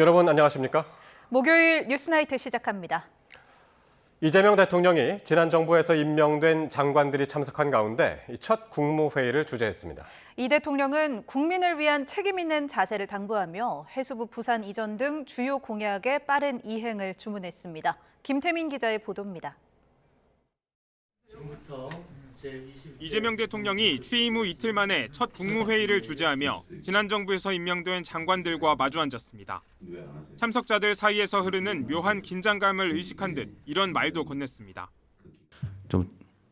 여러분 안녕하십니까? 목요일 뉴스나이트 시작합니다. 이재명 대통령이 지난 정부에서 임명된 장관들이 참석한 가운데 첫 국무회의를 주재했습니다. 이 대통령은 국민을 위한 책임 있는 자세를 당부하며 해수부 부산 이전 등 주요 공약의 빠른 이행을 주문했습니다. 김태민 기자의 보도입니다. 이재명 대통령이 취임 후 이틀 만에 첫 국무회의를 주재하며 지난 정부에서 임명된 장관들과 마주 앉았습니다. 참석자들 사이에서 흐르는 묘한 긴장감을 의식한 듯 이런 말도 건넸습니다. 좀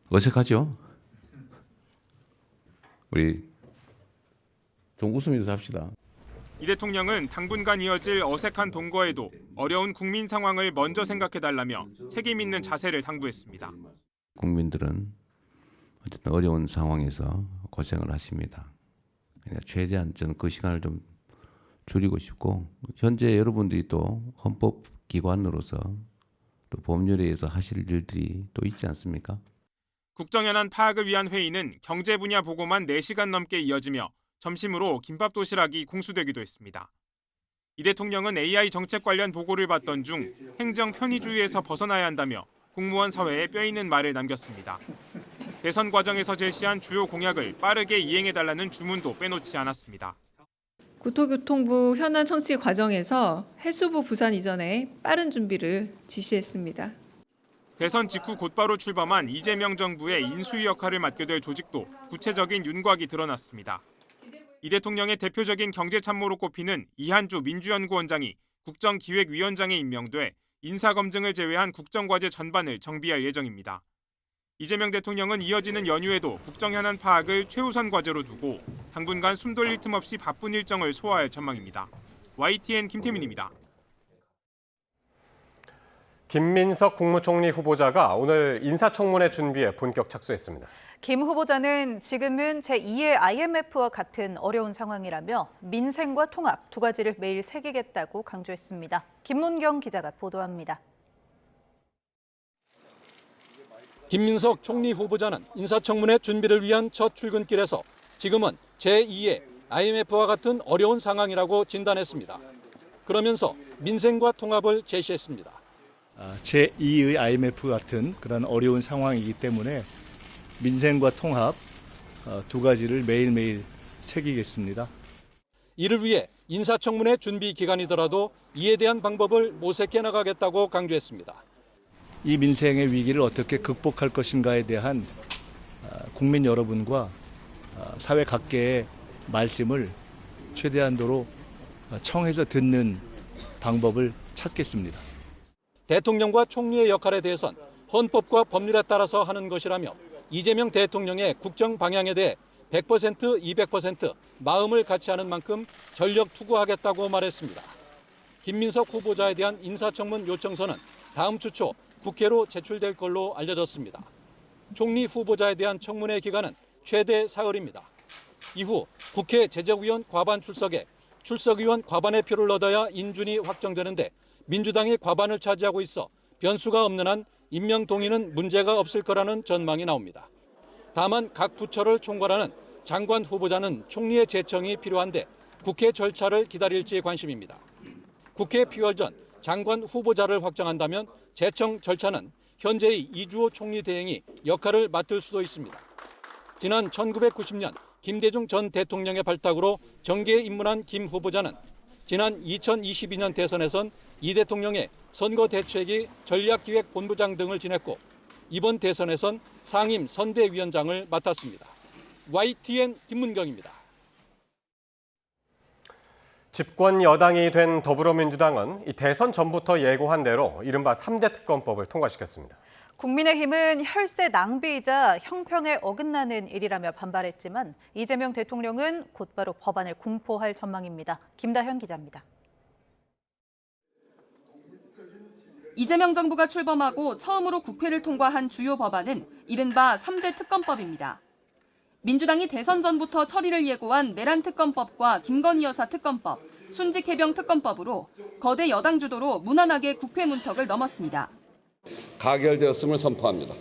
어색하죠? 우리 좀 웃으면서 합시다. 이 대통령은 당분간 이어질 어색한 동거에도 어려운 국민 상황을 먼저 생각해달라며 책임 있는 자세를 당부했습니다. 국민들은 어쨌든 어려운 상황에서 고생을 하십니다. 그러니까 최대한 저는 그 시간을 좀 줄이고 싶고, 현재 여러분들이 또 헌법기관으로서 또 법률에 의해서 하실 일들이 또 있지 않습니까? 국정현안 파악을 위한 회의는 경제 분야 보고만 4시간 넘게 이어지며 점심으로 김밥 도시락이 공수되기도 했습니다. 이 대통령은 AI 정책 관련 보고를 받던 중 행정 편의주의에서 벗어나야 한다며 공무원 사회에 뼈있는 말을 남겼습니다. 대선 과정에서 제시한 주요 공약을 빠르게 이행해달라는 주문도 빼놓지 않았습니다. 국토교통부 현안 청취 과정에서 해수부 부산 이전에 빠른 준비를 지시했습니다. 대선 직후 곧바로 출범한 이재명 정부의 인수위 역할을 맡게 될 조직도 구체적인 윤곽이 드러났습니다. 이 대통령의 대표적인 경제참모로 꼽히는 이한주 민주연구원장이 국정기획위원장에 임명돼 인사검증을 제외한 국정과제 전반을 정비할 예정입니다. 이재명 대통령은 이어지는 연휴에도 국정현안 파악을 최우선 과제로 두고 당분간 숨 돌릴 틈 없이 바쁜 일정을 소화할 전망입니다. YTN 김태민입니다. 김민석 국무총리 후보자가 오늘 인사청문회 준비에 본격 착수했습니다. 김 후보자는 지금은 제2의 IMF와 같은 어려운 상황이라며 민생과 통합 두 가지를 매일 새기겠다고 강조했습니다. 김문경 기자가 보도합니다. 김민석 총리 후보자는 인사청문회 준비를 위한 첫 출근길에서 지금은 제2의 IMF와 같은 어려운 상황이라고 진단했습니다. 그러면서 민생과 통합을 제시했습니다. 제2의 IMF 같은 그런 어려운 상황이기 때문에 민생과 통합 두 가지를 매일매일 새기겠습니다. 이를 위해 인사청문회 준비 기간이더라도 이에 대한 방법을 모색해 나가겠다고 강조했습니다. 이 민생의 위기를 어떻게 극복할 것인가에 대한 국민 여러분과 사회 각계의 말씀을 최대한도로 청해서 듣는 방법을 찾겠습니다. 대통령과 총리의 역할에 대해선 헌법과 법률에 따라서 하는 것이라며 이재명 대통령의 국정 방향에 대해 100%, 200% 마음을 같이 하는 만큼 전력 투구하겠다고 말했습니다. 김민석 후보자에 대한 인사청문 요청서는 다음 주 초 국회로 제출될 걸로 알려졌습니다. 총리 후보자에 대한 청문회 기간은 최대 사흘입니다. 이후 국회 제적위원 과반 출석에 출석위원 과반의 표를 얻어야 인준이 확정되는데 민주당이 과반을 차지하고 있어 변수가 없는 한 임명 동의는 문제가 없을 거라는 전망이 나옵니다. 다만 각 부처를 총괄하는 장관 후보자는 총리의 제청이 필요한데 국회 절차를 기다릴지 관심입니다. 국회 피월 전 장관 후보자를 확정한다면 제청 절차는 현재의 이주호 총리 대행이 역할을 맡을 수도 있습니다. 지난 1990년 김대중 전 대통령의 발탁으로 정계에 입문한 김 후보자는 지난 2022년 대선에선 이 대통령의 선거대책위 전략기획본부장 등을 지냈고 이번 대선에선 상임 선대위원장을 맡았습니다. YTN 김문경입니다. 집권 여당이 된 더불어민주당은 이 대선 전부터 예고한 대로 이른바 3대 특검법을 통과시켰습니다. 국민의힘은 혈세 낭비이자 형평에 어긋나는 일이라며 반발했지만 이재명 대통령은 곧바로 법안을 공포할 전망입니다. 김다현 기자입니다. 이재명 정부가 출범하고 처음으로 국회를 통과한 주요 법안은 이른바 3대 특검법입니다. 민주당이 대선 전부터 처리를 예고한 내란 특검법과 김건희 여사 특검법, 순직 해병 특검법으로 거대 여당 주도로 무난하게 국회 문턱을 넘었습니다. 가결되었음을 선포합니다.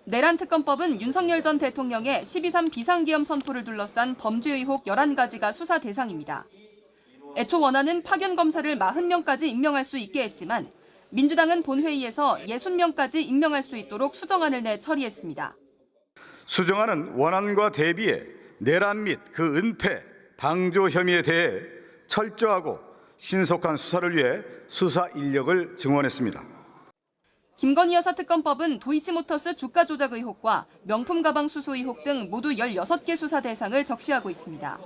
내란 특검법은 윤석열 전 대통령의 12.3 비상계엄 선포를 둘러싼 범죄 의혹 11가지가 수사 대상입니다. 애초 원안은 파견 검사를 40명까지 임명할 수 있게 했지만 민주당은 본회의에서 60명까지 임명할 수 있도록 수정안을 내 처리했습니다. 수정안은 원안과 대비해 내란 및 그 은폐, 방조 혐의에 대해 철저하고 신속한 수사를 위해 수사 인력을 증원했습니다. 김건희 여사 특검법은 도이치모터스 주가 조작 의혹과 명품 가방 수수 의혹 등 모두 16개 수사 대상을 적시하고 있습니다.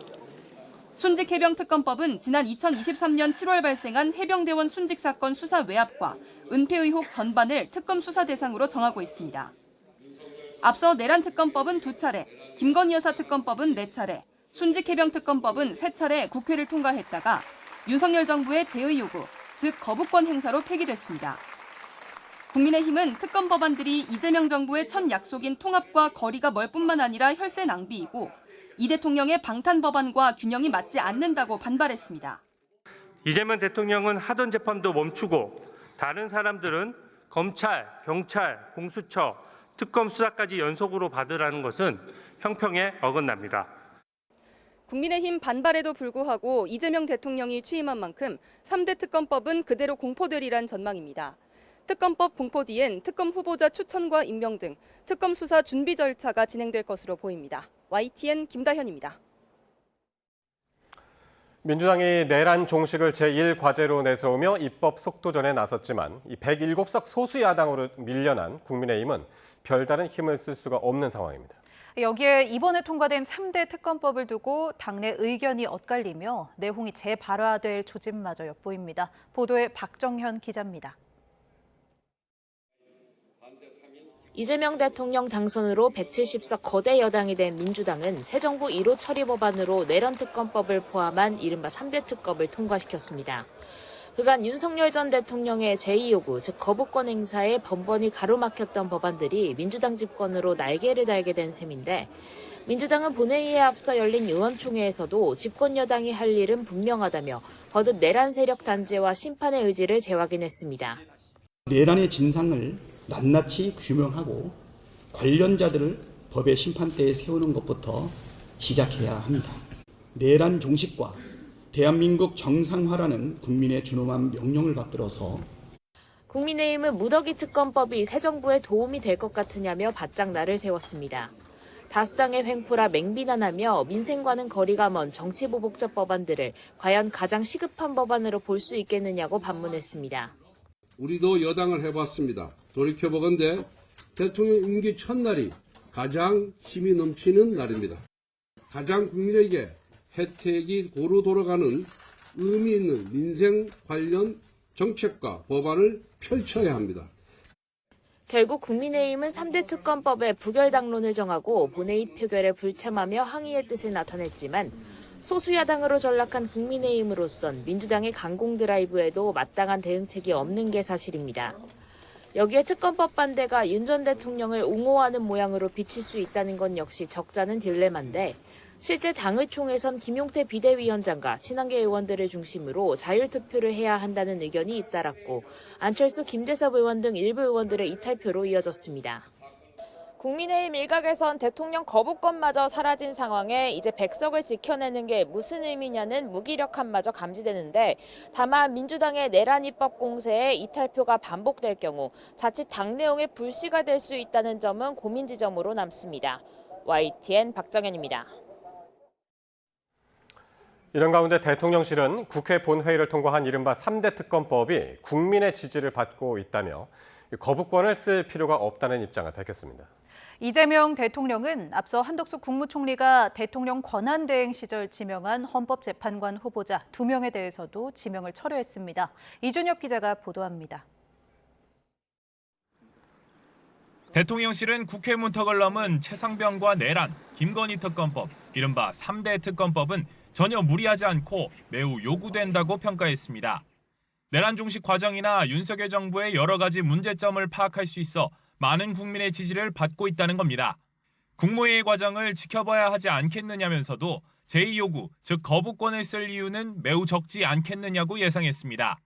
순직 해병 특검법은 지난 2023년 7월 발생한 해병대원 순직 사건 수사 외압과 은폐 의혹 전반을 특검 수사 대상으로 정하고 있습니다. 앞서 내란 특검법은 2차례, 김건희 여사 특검법은 4차례, 순직 해병 특검법은 3차례 국회를 통과했다가 윤석열 정부의 제의 요구, 즉 거부권 행사로 폐기됐습니다. 국민의힘은 특검 법안들이 이재명 정부의 첫 약속인 통합과 거리가 멀 뿐만 아니라 혈세 낭비이고 이 대통령의 방탄 법안과 균형이 맞지 않는다고 반발했습니다. 이재명 대통령은 하던 재판도 멈추고 다른 사람들은 검찰, 경찰, 공수처, 특검 수사까지 연속으로 받으라는 것은 형평에 어긋납니다. 국민의힘 반발에도 불구하고 이재명 대통령이 취임한 만큼 3대 특검법은 그대로 공포되리란 전망입니다. 특검법 공포 뒤엔 특검 후보자 추천과 임명 등 특검 수사 준비 절차가 진행될 것으로 보입니다. YTN 김다현입니다. 민주당이 내란 종식을 제1과제로 내세우며 입법 속도전에 나섰지만 이 107석 소수 야당으로 밀려난 국민의힘은 별다른 힘을 쓸 수가 없는 상황입니다. 여기에 이번에 통과된 3대 특검법을 두고 당내 의견이 엇갈리며 내홍이 재발화될 조짐마저 엿보입니다. 보도에 박정현 기자입니다. 이재명 대통령 당선으로 170석 거대 여당이 된 민주당은 새 정부 1호 처리 법안으로 내란 특검법을 포함한 이른바 3대 특검을 통과시켰습니다. 그간 윤석열 전 대통령의 제2요구, 즉 거부권 행사에 번번이 가로막혔던 법안들이 민주당 집권으로 날개를 달게 된 셈인데 민주당은 본회의에 앞서 열린 의원총회에서도 집권 여당이 할 일은 분명하다며 거듭 내란 세력 단죄와 심판의 의지를 재확인했습니다. 내란의 진상을 낱낱이 규명하고 관련자들을 법의 심판대에 세우는 것부터 시작해야 합니다. 내란 종식과 대한민국 정상화라는 국민의 준엄한 명령을 받들어서 국민의힘은 무더기 특검법이 새 정부에 도움이 될 것 같으냐며 바짝 날을 세웠습니다. 다수당의 횡포라 맹비난하며 민생과는 거리가 먼 정치보복적 법안들을 과연 가장 시급한 법안으로 볼 수 있겠느냐고 반문했습니다. 우리도 여당을 해봤습니다. 돌이켜보건대 대통령 임기 첫날이 가장 힘이 넘치는 날입니다. 가장 국민에게 혜택이 고루 돌아가는 의미 있는 민생 관련 정책과 법안을 펼쳐야 합니다. 결국 국민의힘은 3대 특검법의 부결 당론을 정하고 본회의 표결에 불참하며 항의의 뜻을 나타냈지만 소수 야당으로 전락한 국민의힘으로선 민주당의 강공 드라이브에도 마땅한 대응책이 없는 게 사실입니다. 여기에 특검법 반대가 윤 전 대통령을 옹호하는 모양으로 비칠 수 있다는 건 역시 적잖은 딜레마인데 실제 당의총에선 김용태 비대위원장과 친한계 의원들을 중심으로 자율투표를 해야 한다는 의견이 잇따랐고 안철수, 김재섭 의원 등 일부 의원들의 이탈표로 이어졌습니다. 국민의힘 일각에선 대통령 거부권마저 사라진 상황에 이제 100석을 지켜내는 게 무슨 의미냐는 무기력함마저 감지되는데 다만 민주당의 내란 입법 공세에 이탈표가 반복될 경우 자칫 당 내용의 불씨가 될 수 있다는 점은 고민 지점으로 남습니다. YTN 박정현입니다. 이런 가운데 대통령실은 국회 본회의를 통과한 이른바 3대 특검법이 국민의 지지를 받고 있다며 거부권을 쓸 필요가 없다는 입장을 밝혔습니다. 이재명 대통령은 앞서 한덕수 국무총리가 대통령 권한대행 시절 지명한 헌법재판관 후보자 2명에 대해서도 지명을 철회했습니다. 이준엽 기자가 보도합니다. 대통령실은 국회 문턱을 넘은 최상병과 내란, 김건희 특검법, 이른바 3대 특검법은 전혀 무리하지 않고 매우 요구된다고 평가했습니다. 내란 종식 과정이나 윤석열 정부의 여러 가지 문제점을 파악할 수 있어 많은 국민의 지지를 받고 있다는 겁니다. 국무회의 과정을 지켜봐야 하지 않겠느냐면서도 제2요구, 즉 거부권을 쓸 이유는 매우 적지 않겠느냐고 예상했습니다.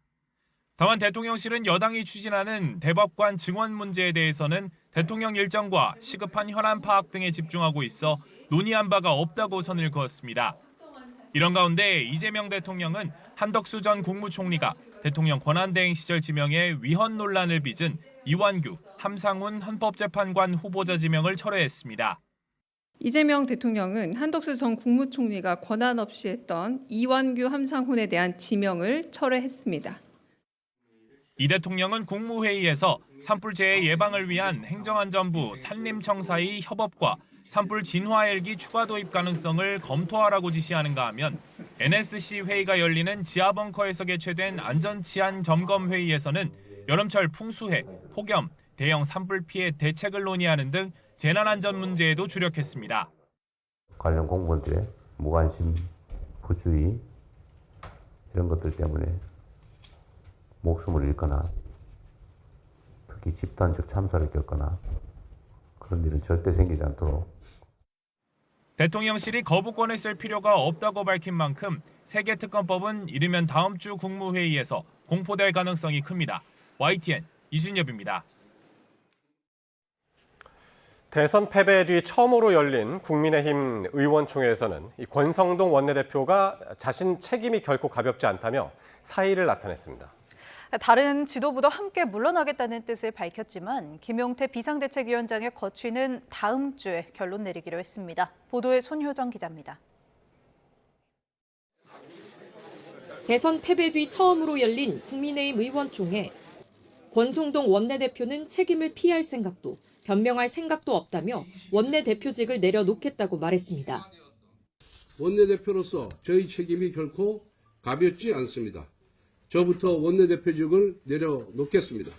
다만 대통령실은 여당이 추진하는 대법관 증원 문제에 대해서는 대통령 일정과 시급한 현안 파악 등에 집중하고 있어 논의한 바가 없다고 선을 그었습니다. 이런 가운데 이재명 대통령은 한덕수 전 국무총리가 대통령 권한대행 시절 지명에 위헌 논란을 빚은 이완규, 함상훈 헌법재판관 후보자 지명을 철회했습니다. 이재명 대통령은 한덕수 전 국무총리가 권한 없이 했던 이완규, 함상훈에 대한 지명을 철회했습니다. 이 대통령은 국무회의에서 산불 재해 예방을 위한 행정안전부 산림청사의 협업과 산불 진화 헬기 추가 도입 가능성을 검토하라고 지시하는가 하면 NSC 회의가 열리는 지하벙커에서 개최된 안전치안 점검 회의에서는 여름철 풍수해, 폭염, 대형 산불 피해 대책을 논의하는 등 재난안전 문제에도 주력했습니다. 관련 공무원들의 무관심, 부주의 이런 것들 때문에 목숨을 잃거나 특히 집단적 참사를 겪거나 그런 일은 절대 생기지 않도록 대통령실이 거부권을 쓸 필요가 없다고 밝힌 만큼 세계 특검법은 이르면 다음 주 국무회의에서 공포될 가능성이 큽니다. YTN 이준엽입니다. 대선 패배 뒤 처음으로 열린 국민의힘 의원총회에서는 권성동 원내대표가 자신 책임이 결코 가볍지 않다며 사의를 나타냈습니다. 다른 지도부도 함께 물러나겠다는 뜻을 밝혔지만 김용태 비상대책위원장의 거취는 다음 주에 결론 내리기로 했습니다. 보도에 손효정 기자입니다. 대선 패배 뒤 처음으로 열린 국민의힘 의원총회. 권성동 원내대표는 책임을 피할 생각도 변명할 생각도 없다며 원내대표직을 내려놓겠다고 말했습니다. 원내대표로서 저희 책임이 결코 가볍지 않습니다. 저부터 원내대표직을 내려놓겠습니다.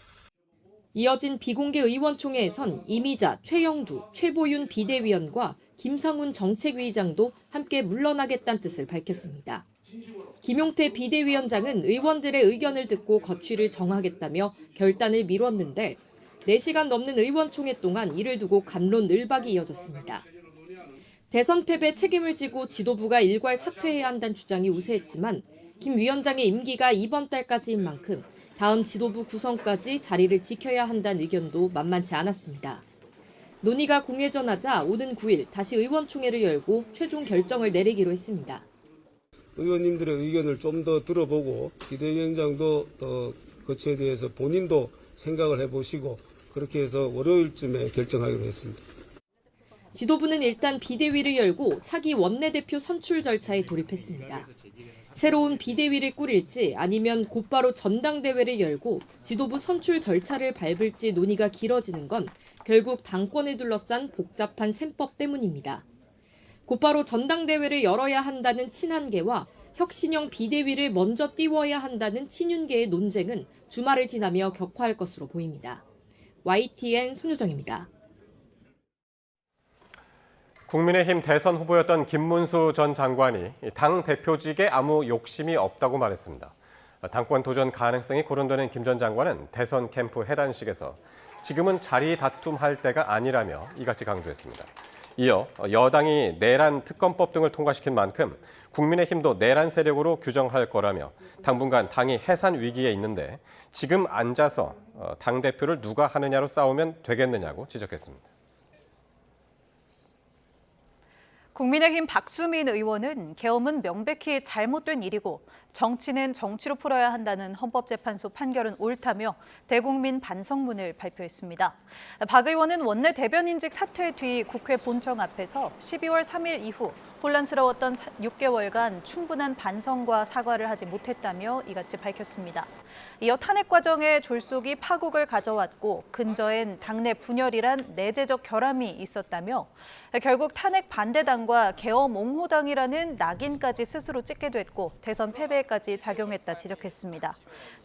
이어진 비공개 의원총회에선 이미자, 최영두, 최보윤 비대위원과 김상훈 정책위의장도 함께 물러나겠다는 뜻을 밝혔습니다. 김용태 비대위원장은 의원들의 의견을 듣고 거취를 정하겠다며 결단을 미뤘는데 4시간 넘는 의원총회 동안 이를 두고 갑론을박이 이어졌습니다. 대선 패배 책임을 지고 지도부가 일괄 사퇴해야 한다는 주장이 우세했지만 김 위원장의 임기가 이번 달까지인 만큼 다음 지도부 구성까지 자리를 지켜야 한다는 의견도 만만치 않았습니다. 논의가 공회전하자 오는 9일 다시 의원총회를 열고 최종 결정을 내리기로 했습니다. 의원님들의 의견을 좀 더 들어보고 비대위원장도 거치에 대해서 본인도 생각을 해보시고 그렇게 해서 월요일쯤에 결정하기로 했습니다. 지도부는 일단 비대위를 열고 차기 원내대표 선출 절차에 돌입했습니다. 새로운 비대위를 꾸릴지 아니면 곧바로 전당대회를 열고 지도부 선출 절차를 밟을지 논의가 길어지는 건 결국 당권을 둘러싼 복잡한 셈법 때문입니다. 곧바로 전당대회를 열어야 한다는 친한계와 혁신형 비대위를 먼저 띄워야 한다는 친윤계의 논쟁은 주말을 지나며 격화할 것으로 보입니다. YTN 손효정입니다. 국민의힘 대선 후보였던 김문수 전 장관이 당 대표직에 아무 욕심이 없다고 말했습니다. 당권 도전 가능성이 거론되는 김 전 장관은 대선 캠프 해단식에서 지금은 자리 다툼할 때가 아니라며 이같이 강조했습니다. 이어 여당이 내란 특검법 등을 통과시킨 만큼 국민의힘도 내란 세력으로 규정할 거라며 당분간 당이 해산 위기에 있는데 지금 앉아서 당대표를 누가 하느냐로 싸우면 되겠느냐고 지적했습니다. 국민의힘 박수민 의원은 계엄은 명백히 잘못된 일이고 정치는 정치로 풀어야 한다는 헌법재판소 판결은 옳다며 대국민 반성문을 발표했습니다. 박 의원은 원내 대변인직 사퇴 뒤 국회 본청 앞에서 12월 3일 이후 혼란스러웠던 6개월간 충분한 반성과 사과를 하지 못했다며 이같이 밝혔습니다. 이어 탄핵 과정에 졸속이 파국을 가져왔고 근저엔 당내 분열이란 내재적 결함이 있었다며 결국 탄핵 반대당과 계엄 옹호당이라는 낙인까지 스스로 찍게 됐고 대선 패배까지 작용했다 지적했습니다.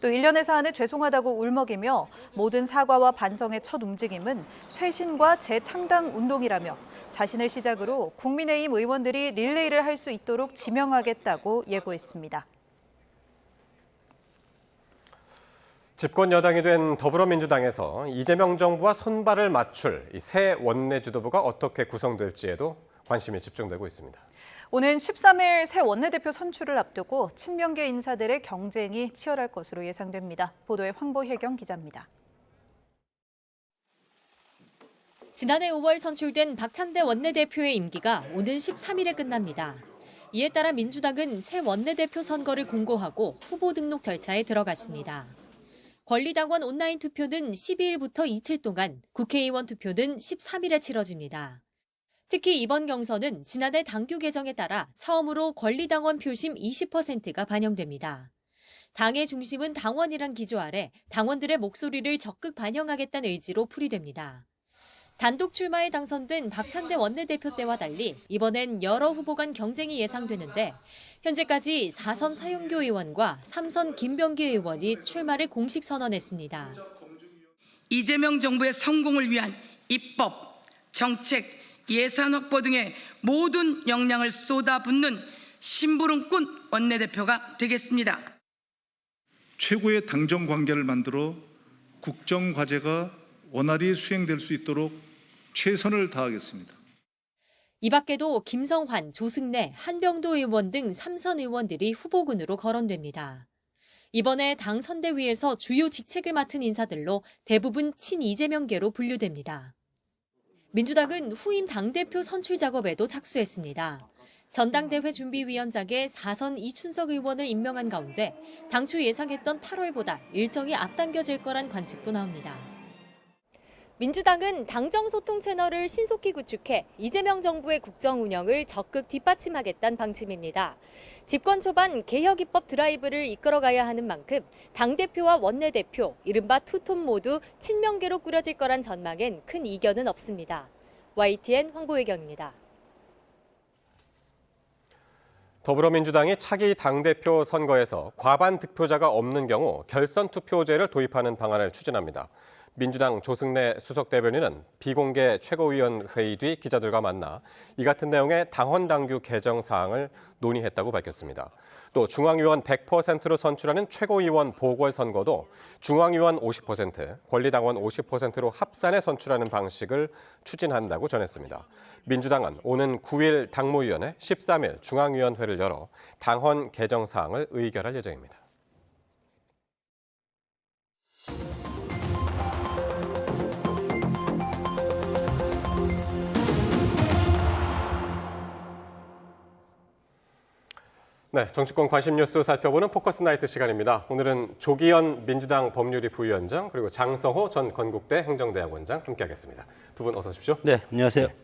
또 일련의 사안에 죄송하다고 울먹이며 모든 사과와 반성의 첫 움직임은 쇄신과 재창당 운동이라며 자신을 시작으로 국민의힘 의원들이 릴레이를 할 수 있도록 지명하겠다고 예고했습니다. 집권 여당이 된 더불어민주당에서 이재명 정부와 손발을 맞출 새 원내 지도부가 어떻게 구성될지에도 관심이 집중되고 있습니다. 오는 13일 새 원내대표 선출을 앞두고 친명계 인사들의 경쟁이 치열할 것으로 예상됩니다. 보도에 황보혜경 기자입니다. 지난해 5월 선출된 박찬대 원내대표의 임기가 오는 13일에 끝납니다. 이에 따라 민주당은 새 원내대표 선거를 공고하고 후보 등록 절차에 들어갔습니다. 권리당원 온라인 투표는 12일부터 이틀 동안, 국회의원 투표는 13일에 치러집니다. 특히 이번 경선은 지난해 당규 개정에 따라 처음으로 권리당원 표심 20%가 반영됩니다. 당의 중심은 당원이란 기조 아래 당원들의 목소리를 적극 반영하겠다는 의지로 풀이됩니다. 단독 출마에 당선된 박찬대 원내대표 때와 달리 이번엔 여러 후보 간 경쟁이 예상되는데 현재까지 4선 사용교 의원과 3선 김병기 의원이 출마를 공식 선언했습니다. 이재명 정부의 성공을 위한 입법, 정책, 예산 확보 등의 모든 역량을 쏟아붓는 심부름꾼 원내대표가 되겠습니다. 최고의 당정 관계를 만들어 국정 과제가 원활히 수행될 수 있도록 최선을 다하겠습니다. 이 밖에도 김성환, 조승래, 한병도 의원 등 3선 의원들이 후보군으로 거론됩니다. 이번에 당 선대위에서 주요 직책을 맡은 인사들로 대부분 친이재명계로 분류됩니다. 민주당은 후임 당대표 선출 작업에도 착수했습니다. 전당대회 준비위원장에 4선 이춘석 의원을 임명한 가운데 당초 예상했던 8월보다 일정이 앞당겨질 거란 관측도 나옵니다. 민주당은 당정 소통 채널을 신속히 구축해 이재명 정부의 국정 운영을 적극 뒷받침하겠다는 방침입니다. 집권 초반 개혁 입법 드라이브를 이끌어가야 하는 만큼 당대표와 원내대표, 이른바 투톱 모두 친명계로 꾸려질 거란 전망엔 큰 이견은 없습니다. YTN 황보혜경입니다. 더불어민주당이 차기 당대표 선거에서 과반 득표자가 없는 경우 결선 투표제를 도입하는 방안을 추진합니다. 민주당 조승래 수석대변인은 비공개 최고위원 회의 뒤 기자들과 만나 이 같은 내용의 당헌 당규 개정 사항을 논의했다고 밝혔습니다. 또 중앙위원 100%로 선출하는 최고위원 보궐선거도 중앙위원 50%, 권리당원 50%로 합산해 선출하는 방식을 추진한다고 전했습니다. 민주당은 오는 9일 당무위원회, 13일 중앙위원회를 열어 당헌 개정 사항을 의결할 예정입니다. 네, 정치권 관심 뉴스 살펴보는 포커스 나이트 시간입니다. 오늘은 조기현 민주당 법률위 부위원장 그리고 장성호 전 건국대 행정대학원장 함께하겠습니다. 두 분 어서 오십시오. 네, 안녕하세요. 네.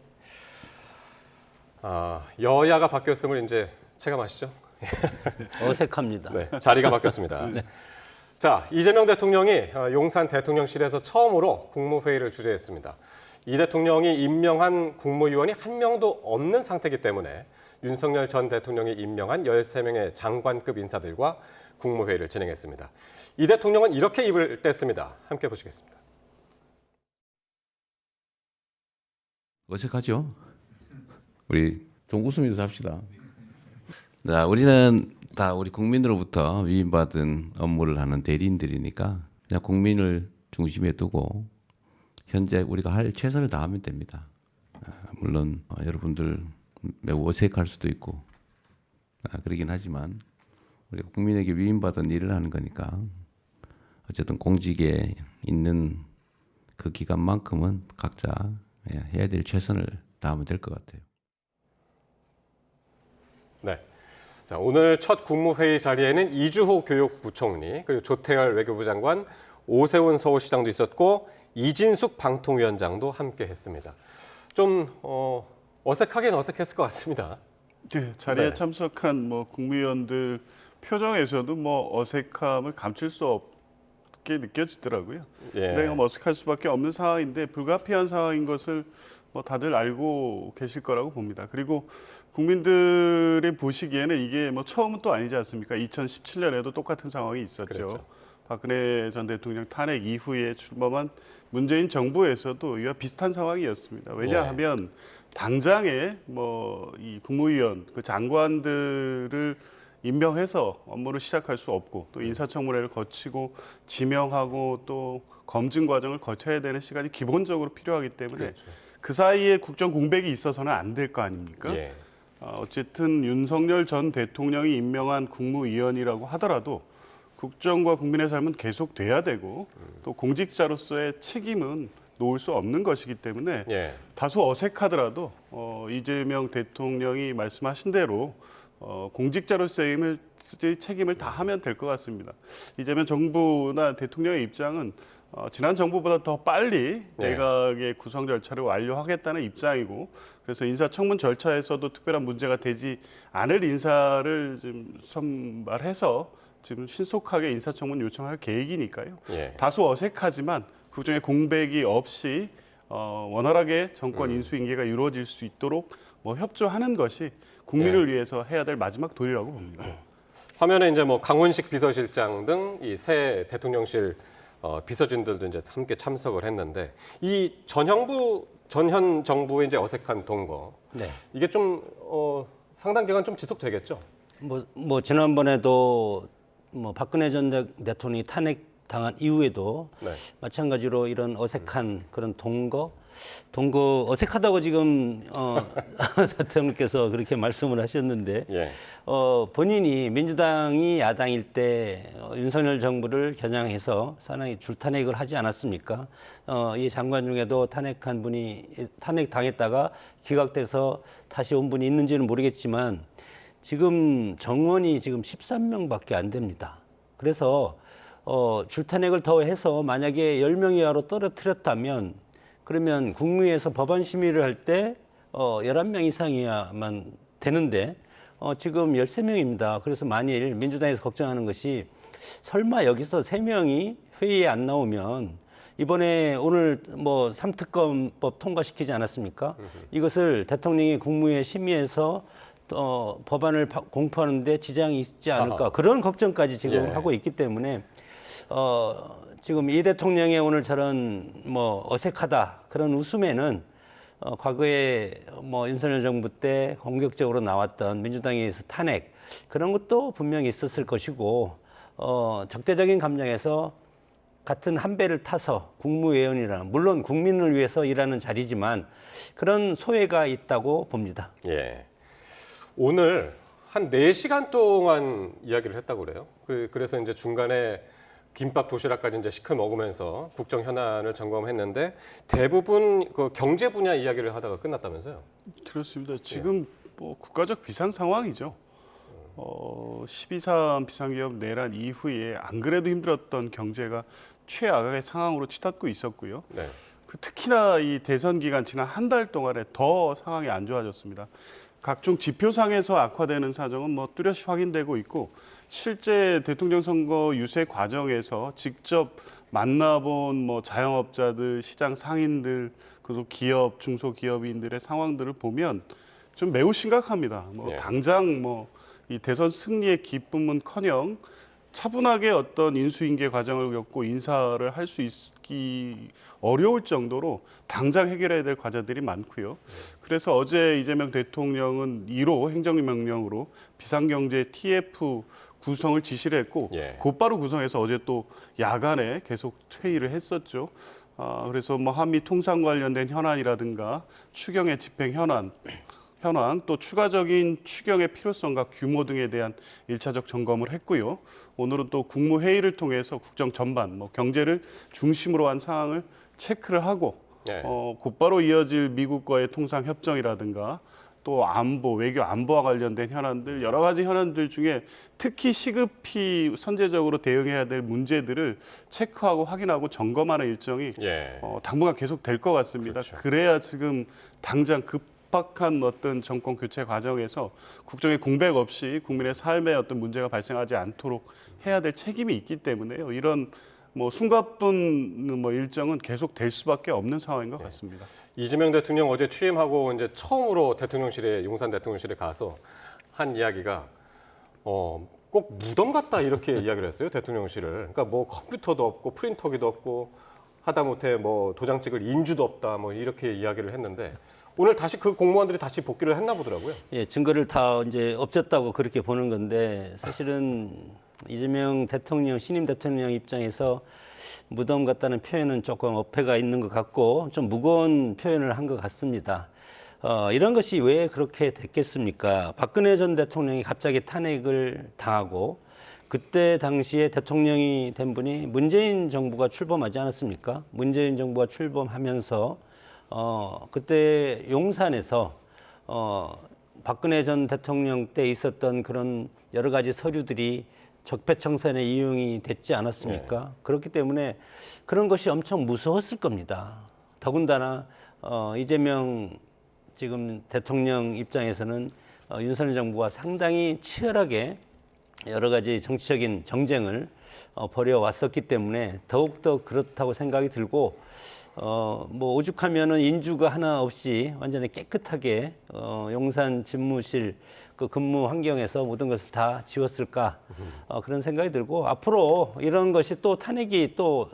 여야가 바뀌었음을 이제 체감하시죠? 어색합니다. 네, 자리가 바뀌었습니다. 네. 자, 이재명 대통령이 용산 대통령실에서 처음으로 국무회의를 주재했습니다. 이 대통령이 임명한 국무위원이 한 명도 없는 상태이기 때문에 윤석열 전 대통령이 임명한 13명의 장관급 인사들과 국무회의를 진행했습니다. 이 대통령은 이렇게 입을 뗐습니다. 함께 보시겠습니다. 어색하죠? 우리 좀 웃으면서 합시다. 자, 우리는 다 우리 국민으로부터 위임받은 업무를 하는 대리인들이니까 그냥 국민을 중심에 두고 현재 우리가 할 최선을 다하면 됩니다. 물론 여러분들 매우 어색할 수도 있고 그러긴 하지만 우리가 국민에게 위임받은 일을 하는 거니까 어쨌든 공직에 있는 그 기간만큼은 각자 해야 될 최선을 다하면 될 것 같아요. 네. 자, 오늘 첫 국무회의 자리에는 이주호 교육부총리, 그리고 조태열 외교부 장관, 오세훈 서울시장도 있었고 이진숙 방통위원장도 함께 했습니다. 좀 어색하긴 어색했을 것 같습니다. 네, 자리에 네. 참석한 국무위원들 표정에서도 어색함을 감출 수 없게 느껴지더라고요. 예. 근데 어색할 수밖에 없는 상황인데 불가피한 상황인 것을 다들 알고 계실 거라고 봅니다. 그리고 국민들이 보시기에는 이게 처음은 또 아니지 않습니까? 2017년에도 똑같은 상황이 있었죠. 그랬죠. 박근혜 전 대통령 탄핵 이후에 출범한 문재인 정부에서도 이와 비슷한 상황이었습니다. 왜냐하면 당장에 이 국무위원 그 장관들을 임명해서 업무를 시작할 수 없고 또 인사청문회를 거치고 지명하고 또 검증 과정을 거쳐야 되는 시간이 기본적으로 필요하기 때문에 그렇죠. 그 사이에 국정 공백이 있어서는 안 될 거 아닙니까? 예. 어쨌든 윤석열 전 대통령이 임명한 국무위원이라고 하더라도 국정과 국민의 삶은 계속돼야 되고 또 공직자로서의 책임은 놓을 수 없는 것이기 때문에 다소 어색하더라도 이재명 대통령이 말씀하신 대로 공직자로서의 책임을 다하면 될 것 같습니다. 이재명 정부나 대통령의 입장은 지난 정부보다 더 빨리 내각의 구성 절차를 완료하겠다는 입장이고, 그래서 인사청문 절차에서도 특별한 문제가 되지 않을 인사를 좀 선발해서 지금 신속하게 인사청문 요청할 계획이니까요. 다소 어색하지만 그중에 공백이 없이 원활하게 정권 인수인계가 이루어질 수 있도록 협조하는 것이 국민을 위해서 해야 될 마지막 도리라고 봅니다. 화면에 이제 뭐 강훈식 비서실장 등 이 새 대통령실 비서진들도 이제 함께 참석을 했는데, 이 전현 정부의 이제 어색한 동거, 이게 좀 상당 기간 좀 지속되겠죠? 뭐 지난번에도 박근혜 전 대통령이 탄핵당한 이후에도 마찬가지로 이런 어색한 그런 동거 어색하다고 지금 대통령께서 그렇게 말씀을 하셨는데, 본인이 민주당이 야당일 때 윤석열 정부를 겨냥해서 상당히 줄탄핵을 하지 않았습니까? 이 장관 중에도 탄핵한 분이 탄핵당했다가 기각돼서 다시 온 분이 있는지는 모르겠지만 지금 정원이 지금 13명밖에 안 됩니다. 그래서 줄탄핵을 더해서 만약에 10명 이하로 떨어뜨렸다면, 그러면 국무회에서 법안 심의를 할 때 11명 이상이야만 되는데 지금 13명입니다. 그래서 만일 민주당에서 걱정하는 것이 설마 여기서 3명이 회의에 안 나오면, 이번에 오늘 3특검법 통과시키지 않았습니까? 이것을 대통령이 국무회에 심의해서 법안을 공포하는데 지장이 있지 않을까, 그런 걱정까지 지금 하고 있기 때문에 지금 이 대통령의 오늘 저런 어색하다 그런 웃음에는 과거에 윤석열 정부 때 공격적으로 나왔던 민주당에서 탄핵 그런 것도 분명히 있었을 것이고, 적대적인 감정에서 같은 한 배를 타서 국무위원이라는, 물론 국민을 위해서 일하는 자리지만 그런 소외가 있다고 봅니다. 오늘 한 4시간 동안 이야기를 했다고 그래요. 그래서 이제 중간에 김밥 도시락까지 이제 시켜 먹으면서 국정 현안을 점검했는데 대부분 그 경제 분야 이야기를 하다가 끝났다면서요? 그렇습니다. 지금 국가적 비상 상황이죠. 12.3 비상기업 내란 이후에 안 그래도 힘들었던 경제가 최악의 상황으로 치닫고 있었고요. 특히나 이 대선 기간 지난 한 달 동안에 더 상황이 안 좋아졌습니다. 각종 지표상에서 악화되는 사정은 뚜렷이 확인되고 있고, 실제 대통령 선거 유세 과정에서 직접 만나본 자영업자들, 시장 상인들, 그리고 기업, 중소기업인들의 상황들을 보면 좀 매우 심각합니다. 당장 이 대선 승리의 기쁨은커녕 차분하게 어떤 인수인계 과정을 겪고 인사를 할 수 있기 어려울 정도로 당장 해결해야 될 과제들이 많고요. 그래서 어제 이재명 대통령은 1호 행정명령으로 비상경제 TF 구성을 지시를 했고, 곧바로 구성해서 어제 또 야간에 계속 회의를 했었죠. 그래서 한미 통상 관련된 현안이라든가 추경의 집행 현안, 또 추가적인 추경의 필요성과 규모 등에 대한 1차적 점검을 했고요. 오늘은 또 국무회의를 통해서 국정 전반, 경제를 중심으로 한 사항을 체크를 하고, 곧바로 이어질 미국과의 통상 협정이라든가 또 안보, 외교 안보와 관련된 현안들, 여러 가지 현안들 중에 특히 시급히 선제적으로 대응해야 될 문제들을 체크하고 확인하고 점검하는 일정이 당분간 계속 될 것 같습니다. 그래야 지금 당장 급박한 어떤 정권 교체 과정에서 국정의 공백 없이 국민의 삶에 어떤 문제가 발생하지 않도록 해야 될 책임이 있기 때문에요. 이런 숨가쁜 일정은 계속 될 수밖에 없는 상황인 것 같습니다. 이재명 대통령 어제 취임하고 이제 처음으로 대통령실에, 용산 대통령실에 가서 한 이야기가 꼭 무덤 같다 이렇게 이야기를 했어요. 대통령실을. 그러니까 컴퓨터도 없고 프린터기도 없고 하다못해 도장 찍을 인주도 없다 이렇게 이야기를 했는데, 오늘 다시 그 공무원들이 다시 복귀를 했나 보더라고요. 증거를 다 이제 없앴다고 그렇게 보는 건데, 사실은 이재명 대통령, 신임 대통령 입장에서 무덤 같다는 표현은 조금 어폐가 있는 것 같고 좀 무거운 표현을 한 것 같습니다. 이런 것이 왜 그렇게 됐겠습니까? 박근혜 전 대통령이 갑자기 탄핵을 당하고, 그때 당시에 대통령이 된 분이 문재인 정부가 출범하지 않았습니까? 문재인 정부가 출범하면서 그때 용산에서 박근혜 전 대통령 때 있었던 그런 여러 가지 서류들이 적폐청산에 이용이 됐지 않았습니까? 그렇기 때문에 그런 것이 엄청 무서웠을 겁니다. 더군다나 이재명 지금 대통령 입장에서는 윤석열 정부가 상당히 치열하게 여러 가지 정치적인 정쟁을 벌여왔었기 때문에 더욱더 그렇다고 생각이 들고 뭐 오죽하면은 인주가 하나 없이 완전히 깨끗하게 용산 집무실 그 근무 환경에서 모든 것을 다 지웠을까 그런 생각이 들고 앞으로 이런 것이 또 탄핵이 또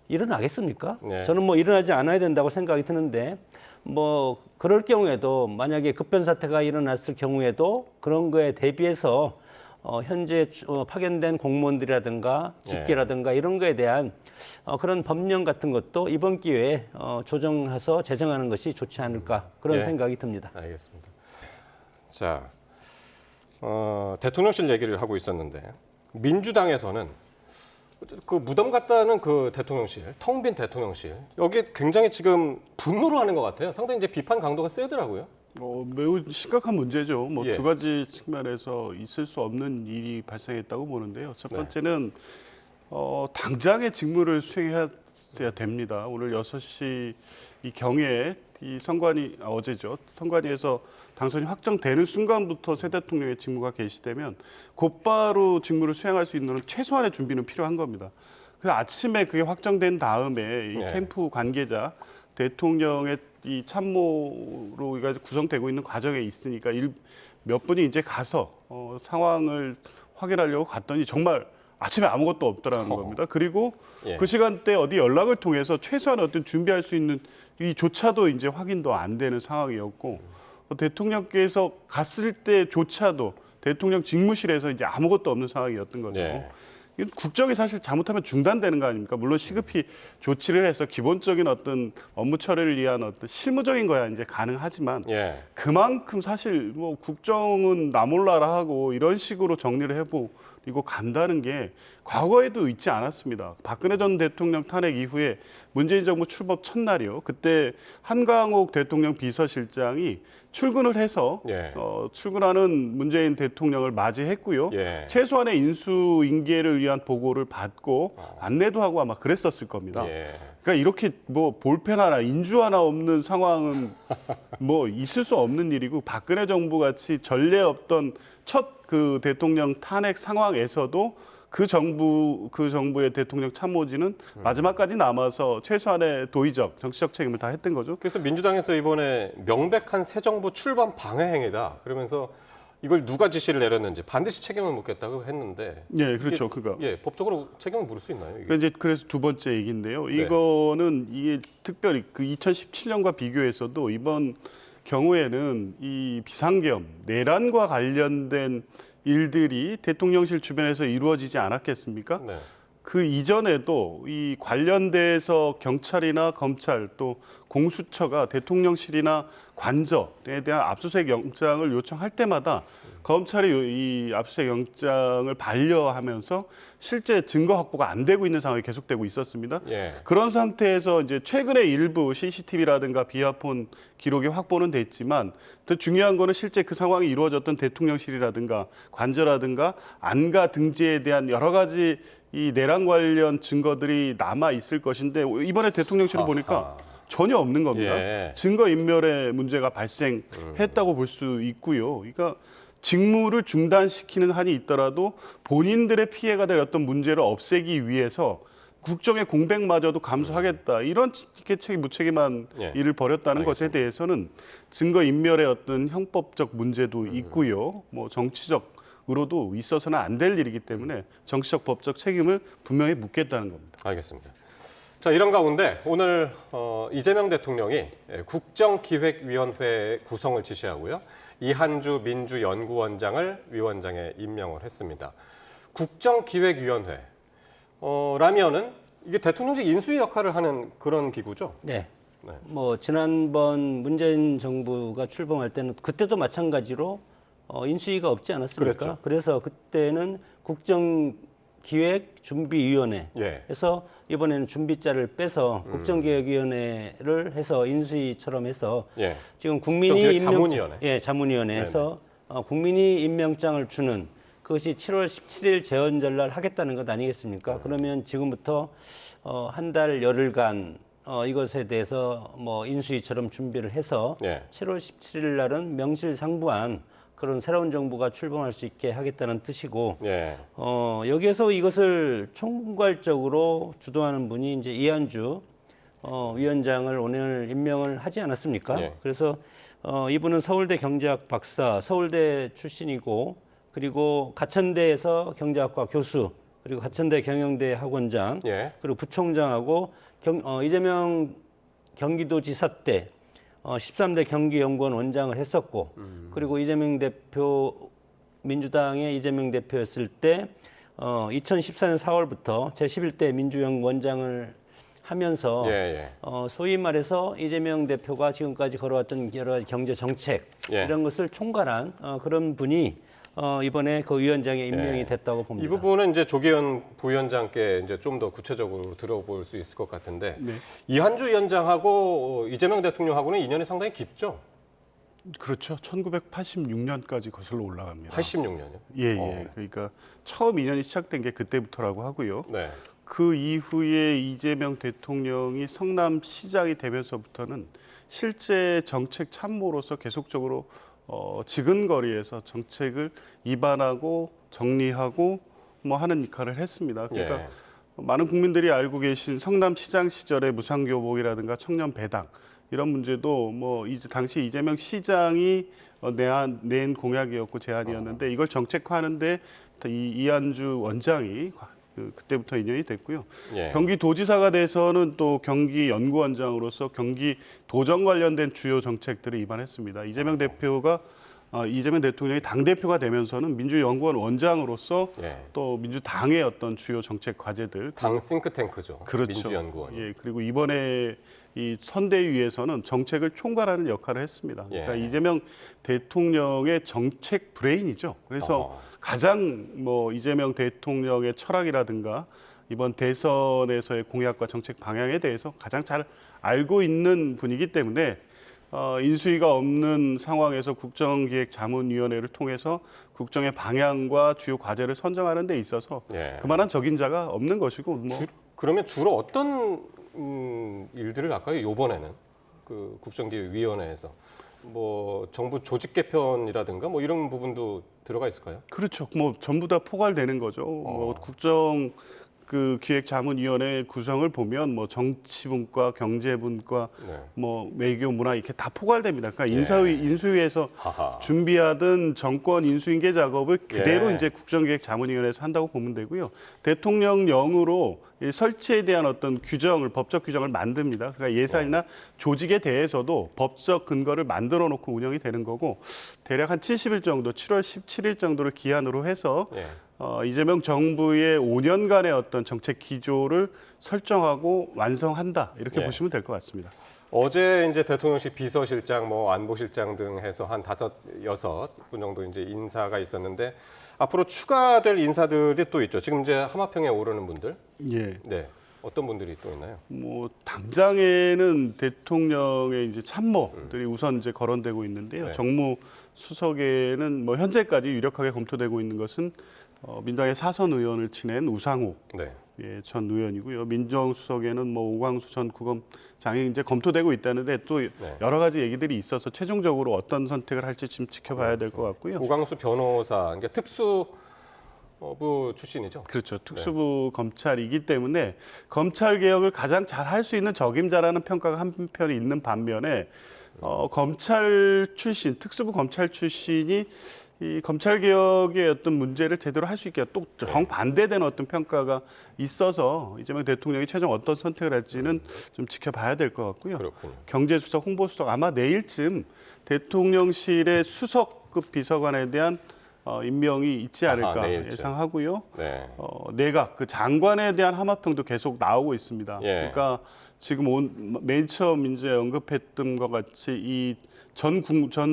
일어나겠습니까? 네. 저는 뭐 일어나지 않아야 된다고 생각이 드는데 뭐 그럴 경우에도 만약에 급변 사태가 일어났을 경우에도 그런 거에 대비해서 현재 파견된 공무원들이라든가 직계라든가 이런 거에 대한 그런 법령 같은 것도 이번 기회에 조정해서 제정하는 것이 좋지 않을까 그런 생각이 듭니다. 알겠습니다. 자, 대통령실 얘기를 하고 있었는데 민주당에서는 그 무덤 같다는 그 대통령실, 텅 빈 대통령실 여기에 굉장히 지금 분노를 하는 것 같아요. 상당히 이제 비판 강도가 세더라고요. 매우 심각한 문제죠. 뭐 예. 두 가지 측면에서 있을 수 없는 일이 발생했다고 보는데요. 첫 번째는 당장의 직무를 수행해야 됩니다. 오늘 6시 이 경에 이 선관위 어제죠. 선관위에서 당선이 확정되는 순간부터 새 대통령의 직무가 개시되면 곧바로 직무를 수행할 수 있는 최소한의 준비는 필요한 겁니다. 그래서 아침에 그게 확정된 다음에 이 캠프 관계자 대통령의 이 참모로 구성되고 있는 과정에 있으니까 몇 분이 이제 가서 상황을 확인하려고 갔더니 정말 아침에 아무것도 없더라는 겁니다. 그리고 그 시간대 어디 연락을 통해서 최소한 어떤 준비할 수 있는 이조차도 이제 확인도 안 되는 상황이었고 대통령께서 갔을 때조차도 대통령 직무실에서 이제 아무것도 없는 상황이었던 거죠. 국정이 사실 잘못하면 중단되는 거 아닙니까? 물론 시급히 조치를 해서 기본적인 어떤 업무 처리를 위한 어떤 실무적인 거야 이제 가능하지만 그만큼 사실 뭐 국정은 나 몰라라 하고 이런 식으로 정리를 해보고 간다는 게 과거에도 있지 않았습니다. 박근혜 전 대통령 탄핵 이후에 문재인 정부 출범 첫날이요. 그때 한강옥 대통령 비서실장이 출근을 해서 출근하는 문재인 대통령을 맞이했고요. 최소한의 인수인계를 위한 보고를 받고 안내도 하고 아마 그랬었을 겁니다. 그러니까 이렇게 뭐 볼펜 하나, 인주 하나 없는 상황은 뭐 있을 수 없는 일이고 박근혜 정부 같이 전례 없던 첫 그 대통령 탄핵 상황에서도 그 정부의 대통령 참모진은 마지막까지 남아서 최소한의 도의적, 정치적 책임을 다 했던 거죠. 그래서 민주당에서 이번에 명백한 새 정부 출범 방해 행위다. 그러면서 이걸 누가 지시를 내렸는지 반드시 책임을 묻겠다고 했는데. 예, 그렇죠. 그거. 법적으로 책임을 물을 수 있나요? 이게? 이제 그래서 두 번째 얘기인데요. 이거는 이게 특별히 그 2017년과 비교해서도 이번 경우에는 이 비상계엄, 내란과 관련된 일들이 대통령실 주변에서 이루어지지 않았겠습니까? 그 이전에도 이 관련돼서 경찰이나 검찰 또 공수처가 대통령실이나 관저에 대한 압수수색 영장을 요청할 때마다 검찰이 이 압수수색 영장을 반려하면서 실제 증거 확보가 안 되고 있는 상황이 계속되고 있었습니다. 그런 상태에서 이제 최근에 일부 CCTV라든가 비아폰 기록이 확보는 됐지만 더 중요한 거는 실제 그 상황이 이루어졌던 대통령실이라든가 관저라든가 안가 등지에 대한 여러 가지 이 내란 관련 증거들이 남아 있을 것인데 이번에 대통령실을 보니까 전혀 없는 겁니다. 증거 인멸의 문제가 발생했다고 볼 수 있고요. 그러니까 직무를 중단시키는 한이 있더라도 본인들의 피해가 될 어떤 문제를 없애기 위해서 국정의 공백마저도 감수하겠다. 이런 책임 무책임한 일을 벌였다는 것에 대해서는 증거 인멸의 어떤 형법적 문제도 있고요. 뭐 정치적으로도 있어서는 안 될 일이기 때문에 정치적 법적 책임을 분명히 묻겠다는 겁니다. 알겠습니다. 자, 이런 가운데 오늘 이재명 대통령이 국정기획위원회 구성을 지시하고요. 이한주 민주연구원장을 위원장에 임명을 했습니다. 국정기획위원회 라면은 이게 대통령직 인수위 역할을 하는 그런 기구죠? 네. 뭐 지난번 문재인 정부가 출범할 때는 그때도 마찬가지로 인수위가 없지 않았습니까? 그랬죠. 그래서 그때는 국정 기획준비위원회 예. 해서 이번에는 준비자를 빼서 국정기획위원회를 해서 인수위처럼 해서 예. 지금 국민이 자문위원회. 예, 자문위원회에서 국민이 임명장을 주는 그것이 7월 17일 재원 전날 하겠다는 것 아니겠습니까? 그러면 지금부터 한 달 열흘간 이것에 대해서 뭐 인수위처럼 준비를 해서 예. 7월 17일 날은 명실상부한 그런 새로운 정부가 출범할 수 있게 하겠다는 뜻이고 예. 여기에서 이것을 총괄적으로 주도하는 분이 이제 이한주 위원장을 오늘 임명을 하지 않았습니까? 예. 그래서 이분은 서울대 경제학 박사, 서울대 출신이고 그리고 가천대에서 경제학과 교수, 그리고 가천대 경영대 학원장, 예. 그리고 부총장하고 이재명 경기도지사 때 13대 경기연구원 원장을 했었고, 그리고 이재명 대표, 민주당의 이재명 대표였을 때 2014년 4월부터 제11대 민주연구원장을 하면서 소위 말해서 이재명 대표가 지금까지 걸어왔던 여러 가지 경제 정책 이런 것을 총괄한 그런 분이 이번에 그 위원장에 임명이 됐다고 봅니다. 이 부분은 이제 조계현 부위원장께 이제 좀 더 구체적으로 들어볼 수 있을 것 같은데 이한주 위원장하고 이재명 대통령하고는 인연이 상당히 깊죠? 그렇죠. 1986년까지 거슬러 올라갑니다. 86년이요? 예. 그러니까 처음 인연이 시작된 게 그때부터라고 하고요. 네. 그 이후에 이재명 대통령이 성남시장이 되면서부터는 실제 정책 참모로서 계속적으로 지근거리에서 정책을 입안하고 정리하고 뭐 하는 역할을 했습니다. 그러니까 많은 국민들이 알고 계신 성남시장 시절의 무상교복이라든가 청년 배당 이런 문제도 뭐 이제 당시 이재명 시장이 낸 공약이었고 제안이었는데 이걸 정책화하는데 이한주 원장이 그때부터 인연이 됐고요. 경기도지사가 돼서는 또 경기연구원장으로서 경기도정 관련된 주요 정책들을 입안했습니다. 이재명 대통령이 당대표가 되면서는 민주연구원 원장으로서 또 민주당의 어떤 주요 정책 과제들. 당 싱크탱크죠. 그렇죠. 민주연구원. 예, 그리고 이번에 이 선대위에서는 정책을 총괄하는 역할을 했습니다. 그러니까 이재명 대통령의 정책 브레인이죠. 그래서 가장 뭐 이재명 대통령의 철학이라든가 이번 대선에서의 공약과 정책 방향에 대해서 가장 잘 알고 있는 분이기 때문에 인수위가 없는 상황에서 국정기획자문위원회를 통해서 국정의 방향과 주요 과제를 선정하는 데 있어서 그만한 적임자가 없는 것이고 그러면 주로 어떤 일들을 할까요? 이번에는 그 국정기획위원회에서 뭐 정부 조직 개편이라든가 뭐 이런 부분도 들어가 있을까요? 그렇죠. 뭐 전부 다 포괄되는 거죠. 뭐 국정 그 기획자문위원회 구성을 보면 뭐 정치분과 경제분과 뭐 외교 문화 이렇게 다 포괄됩니다. 그러니까 인수위에서 준비하던 정권 인수인계 작업을 그대로 이제 국정기획자문위원회에서 한다고 보면 되고요. 대통령령으로 설치에 대한 어떤 규정을 법적 규정을 만듭니다. 그러니까 예산이나 조직에 대해서도 법적 근거를 만들어 놓고 운영이 되는 거고 대략 한 70일 정도, 7월 17일 정도를 기한으로 해서 이재명 정부의 5년간의 어떤 정책 기조를 설정하고 완성한다 이렇게 보시면 될 것 같습니다. 어제 이제 대통령실 비서실장, 뭐 안보실장 등 해서 한 5, 6분 정도 이제 인사가 있었는데 앞으로 추가될 인사들이 또 있죠. 지금 이제 하마평에 오르는 분들. 네. 어떤 분들이 또 있나요? 뭐 당장에는 대통령의 이제 참모들이 우선 이제 거론되고 있는데요. 정무수석에는 뭐 현재까지 유력하게 검토되고 있는 것은 민당의 사선 의원을 지낸 우상호 전 의원이고요. 민정수석에는 뭐 오광수 전 구검장이 이제 검토되고 있다는데 또 여러 가지 얘기들이 있어서 최종적으로 어떤 선택을 할지 지금 지켜봐야 될 것 같고요. 오광수 변호사, 그러니까 특수부 출신이죠. 그렇죠. 특수부 검찰이기 때문에 검찰 개혁을 가장 잘 할 수 있는 적임자라는 평가가 한편에 있는 반면에 검찰 출신, 특수부 검찰 출신이 이 검찰 개혁의 어떤 문제를 제대로 할 수 있게 또 정반대되는 어떤 평가가 있어서 이재명 대통령이 최종 어떤 선택을 할지는 좀 지켜봐야 될 것 같고요. 경제수석, 홍보수석 아마 내일쯤 대통령실의 수석급 비서관에 대한 임명이 있지 않을까 내일쯤. 예상하고요. 네. 내각 그 장관에 대한 하마평도 계속 나오고 있습니다. 예. 그러니까 지금 맨 처음 이제 언급했던 것 같이 이 전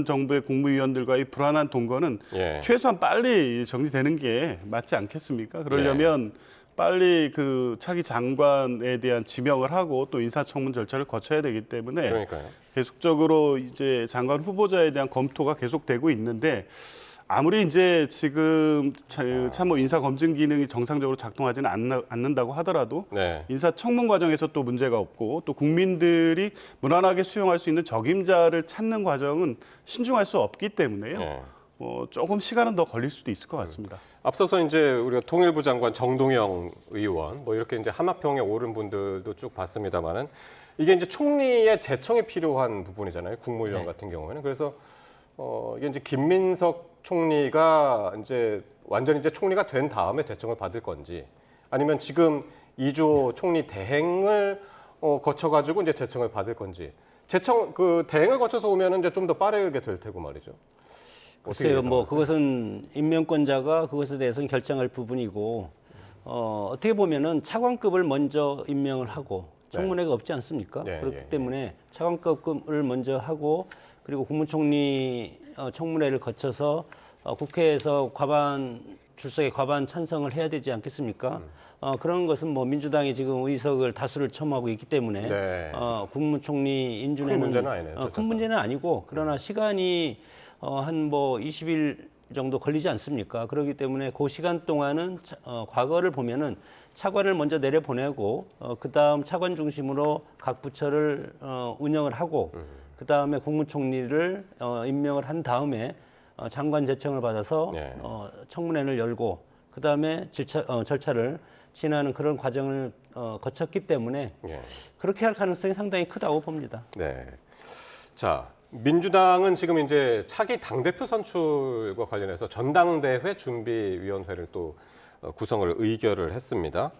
정부의 국무위원들과의 불안한 동거는 예. 최소한 빨리 정리되는 게 맞지 않겠습니까? 그러려면 빨리 그 차기 장관에 대한 지명을 하고 또 인사청문 절차를 거쳐야 되기 때문에 그러니까요. 계속적으로 이제 장관 후보자에 대한 검토가 계속되고 있는데 아무리 이제 지금 참모 인사 검증 기능이 정상적으로 작동하지는 않는다고 하더라도 네. 인사청문 과정에서 또 문제가 없고 또 국민들이 무난하게 수용할 수 있는 적임자를 찾는 과정은 신중할 수 없기 때문에요. 네. 조금 시간은 더 걸릴 수도 있을 것 같습니다. 앞서서 이제 우리가 통일부 장관 정동영 의원 뭐 이렇게 이제 하마평에 오른 분들도 쭉 봤습니다만은 이게 이제 총리의 제청이 필요한 부분이잖아요. 국무위원 같은 경우에는. 그래서 이게 이제 김민석 총리가 이제 완전히 이제 총리가 된 다음에 제청을 받을 건지 아니면 지금 2조 총리 대행을 거쳐가지고 이제 제청을 받을 건지 제청 그 대행을 거쳐서 오면은 이제 좀 더 빠르게 될 테고 말이죠. 글쎄요, 뭐 그것은 임명권자가 그것에 대해서는 결정할 부분이고 어떻게 보면은 차관급을 먼저 임명을 하고 청문회가 없지 않습니까? 그렇기 때문에 차관급을 먼저 하고 그리고 국무총리 청문회를 거쳐서 국회에서 출석에 과반 찬성을 해야 되지 않겠습니까? 그런 것은 뭐 민주당이 지금 의석을 다수를 점하고 있기 때문에 국무총리 인준에는 큰 문제는 아니네요. 큰 문제는 아니고 그러나 시간이 한 뭐 20일 정도 걸리지 않습니까? 그렇기 때문에 그 시간 동안은 과거를 보면은 차관을 먼저 내려보내고 그다음 차관 중심으로 각 부처를 운영을 하고 그다음에 국무총리를 임명을 한 다음에 장관 제청을 받아서 청문회를 열고 그다음에 절차를 진행하는 그런 과정을 거쳤기 때문에 그렇게 할 가능성이 상당히 크다고 봅니다. 네. 자, 민주당은 지금 이제 차기 당대표 선출과 관련해서 전당대회 준비위원회를 또 구성을 의결을 했습니다.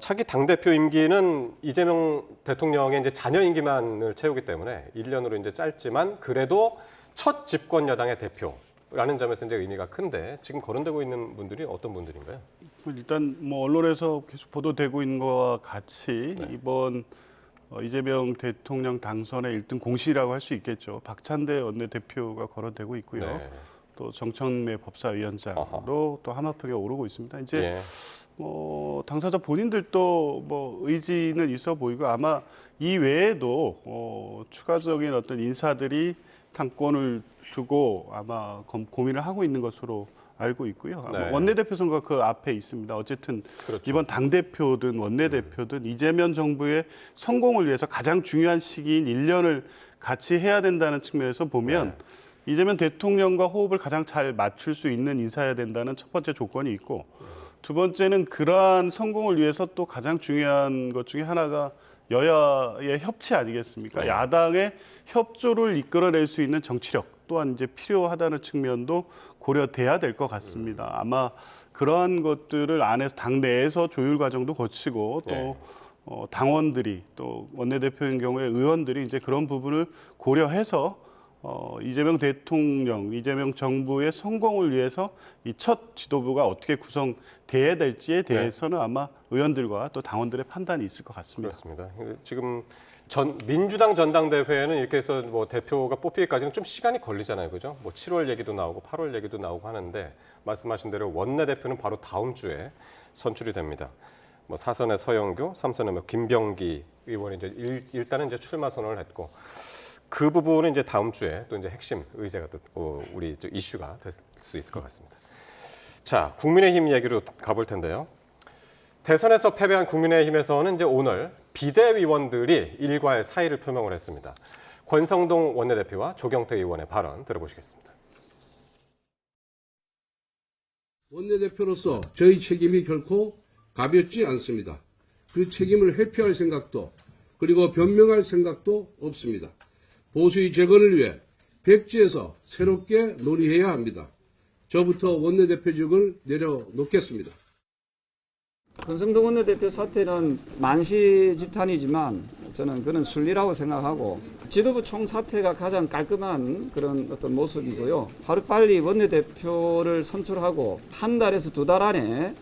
차기 당대표 임기는 이재명 대통령의 이제 잔여 임기만을 채우기 때문에 1년으로 이제 짧지만 그래도 첫 집권 여당의 대표라는 점에서 이제 의미가 큰데 지금 거론되고 있는 분들이 어떤 분들인가요? 일단 뭐 언론에서 계속 보도되고 있는 것과 같이 이번 이재명 대통령 당선의 1등 공신이라고 할 수 있겠죠. 박찬대 원내대표가 거론되고 있고요. 또 정청래 법사위원장도 또 하마평에 오르고 있습니다. 이제 당사자 본인들도 뭐 의지는 있어 보이고 아마 이 외에도 추가적인 어떤 인사들이 당권을 두고 아마 고민을 하고 있는 것으로 알고 있고요. 아마 원내대표 선거가 그 앞에 있습니다. 어쨌든 이번 당대표든 원내대표든 이재명 정부의 성공을 위해서 가장 중요한 시기인 1년을 같이 해야 된다는 측면에서 보면 이재명 대통령과 호흡을 가장 잘 맞출 수 있는 인사여야 된다는 첫 번째 조건이 있고 두 번째는 그러한 성공을 위해서 또 가장 중요한 것 중에 하나가 여야의 협치 아니겠습니까? 야당의 협조를 이끌어낼 수 있는 정치력 또한 이제 필요하다는 측면도 고려돼야 될 것 같습니다. 아마 그러한 것들을 안에서 당 내에서 조율 과정도 거치고 또 당원들이 또 원내대표인 경우에 의원들이 이제 그런 부분을 고려해서 이재명 대통령, 이재명 정부의 성공을 위해서 이 첫 지도부가 어떻게 구성돼야 될지에 대해서는 아마 의원들과 또 당원들의 판단이 있을 것 같습니다. 그렇습니다. 지금 민주당 전당대회는 이렇게 해서 뭐 대표가 뽑히기까지는 좀 시간이 걸리잖아요, 그죠? 뭐 7월 얘기도 나오고 8월 얘기도 나오고 하는데 말씀하신 대로 원내대표는 바로 다음 주에 선출이 됩니다. 뭐 4선의 서영교, 3선의 뭐 김병기 의원이 이제 일단은 이제 출마 선언을 했고 그 부분은 이제 다음 주에 또 이제 핵심 의제가 또 우리 이슈가 될 수 있을 것 같습니다. 자, 국민의힘 얘기로 가볼 텐데요. 대선에서 패배한 국민의힘에서는 이제 오늘 비대위원들이 일과의 사의를 표명을 했습니다. 권성동 원내대표와 조경태 의원의 발언 들어보시겠습니다. 원내대표로서 저희 책임이 결코 가볍지 않습니다. 그 책임을 회피할 생각도 그리고 변명할 생각도 없습니다. 보수의 재건을 위해 백지에서 새롭게 논의해야 합니다. 저부터 원내대표직을 내려놓겠습니다. 권성동 원내대표 사퇴는 만시지탄이지만 저는 그런 순리라고 생각하고 지도부 총사퇴가 가장 깔끔한 그런 어떤 모습이고요. 하루빨리 원내대표를 선출하고 한 달에서 2달 안에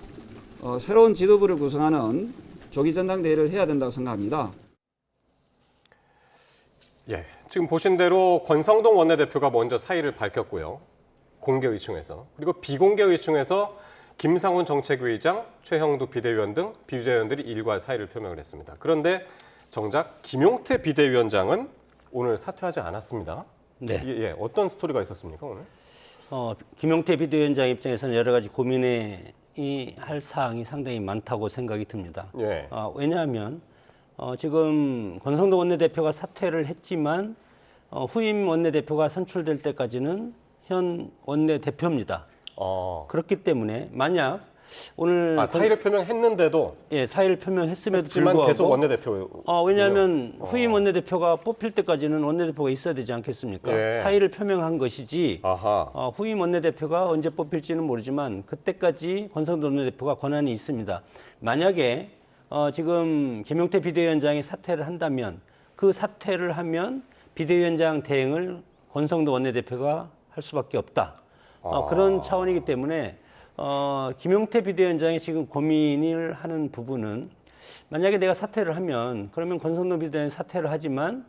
새로운 지도부를 구성하는 조기 전당대회를 해야 된다고 생각합니다. 예, 지금 보신 대로 권성동 원내대표가 먼저 사의를 밝혔고요. 공개 의총에서. 그리고 비공개 의총에서 김상훈 정책위의장, 최형두 비대위원 등 비대위원들이 일괄 사의를 표명을 했습니다. 그런데 정작 김용태 비대위원장은 오늘 사퇴하지 않았습니다. 네. 예, 어떤 스토리가 있었습니까, 오늘? 김용태 비대위원장 입장에서는 여러 가지 고민이 할 사항이 상당히 많다고 생각이 듭니다. 예. 왜냐하면 지금 권성동 원내대표가 사퇴를 했지만 후임 원내대표가 선출될 때까지는 현 원내대표입니다. 그렇기 때문에 만약 오늘 사의를 표명했는데도 사의를 표명했음에도 불구하고 계속 원내대표. 왜냐하면 후임 원내대표가 뽑힐 때까지는 원내대표가 있어야 되지 않겠습니까? 예. 사의를 표명한 것이지 후임 원내대표가 언제 뽑힐지는 모르지만 그때까지 권성동 원내대표가 권한이 있습니다. 만약에 지금 김용태 비대위원장이 사퇴를 한다면 그 사퇴를 하면 비대위원장 대행을 권성동 원내대표가 할 수밖에 없다. 그런 차원이기 때문에 김용태 비대위원장이 지금 고민을 하는 부분은 만약에 내가 사퇴를 하면 그러면 권성동 비대위원장이 사퇴를 하지만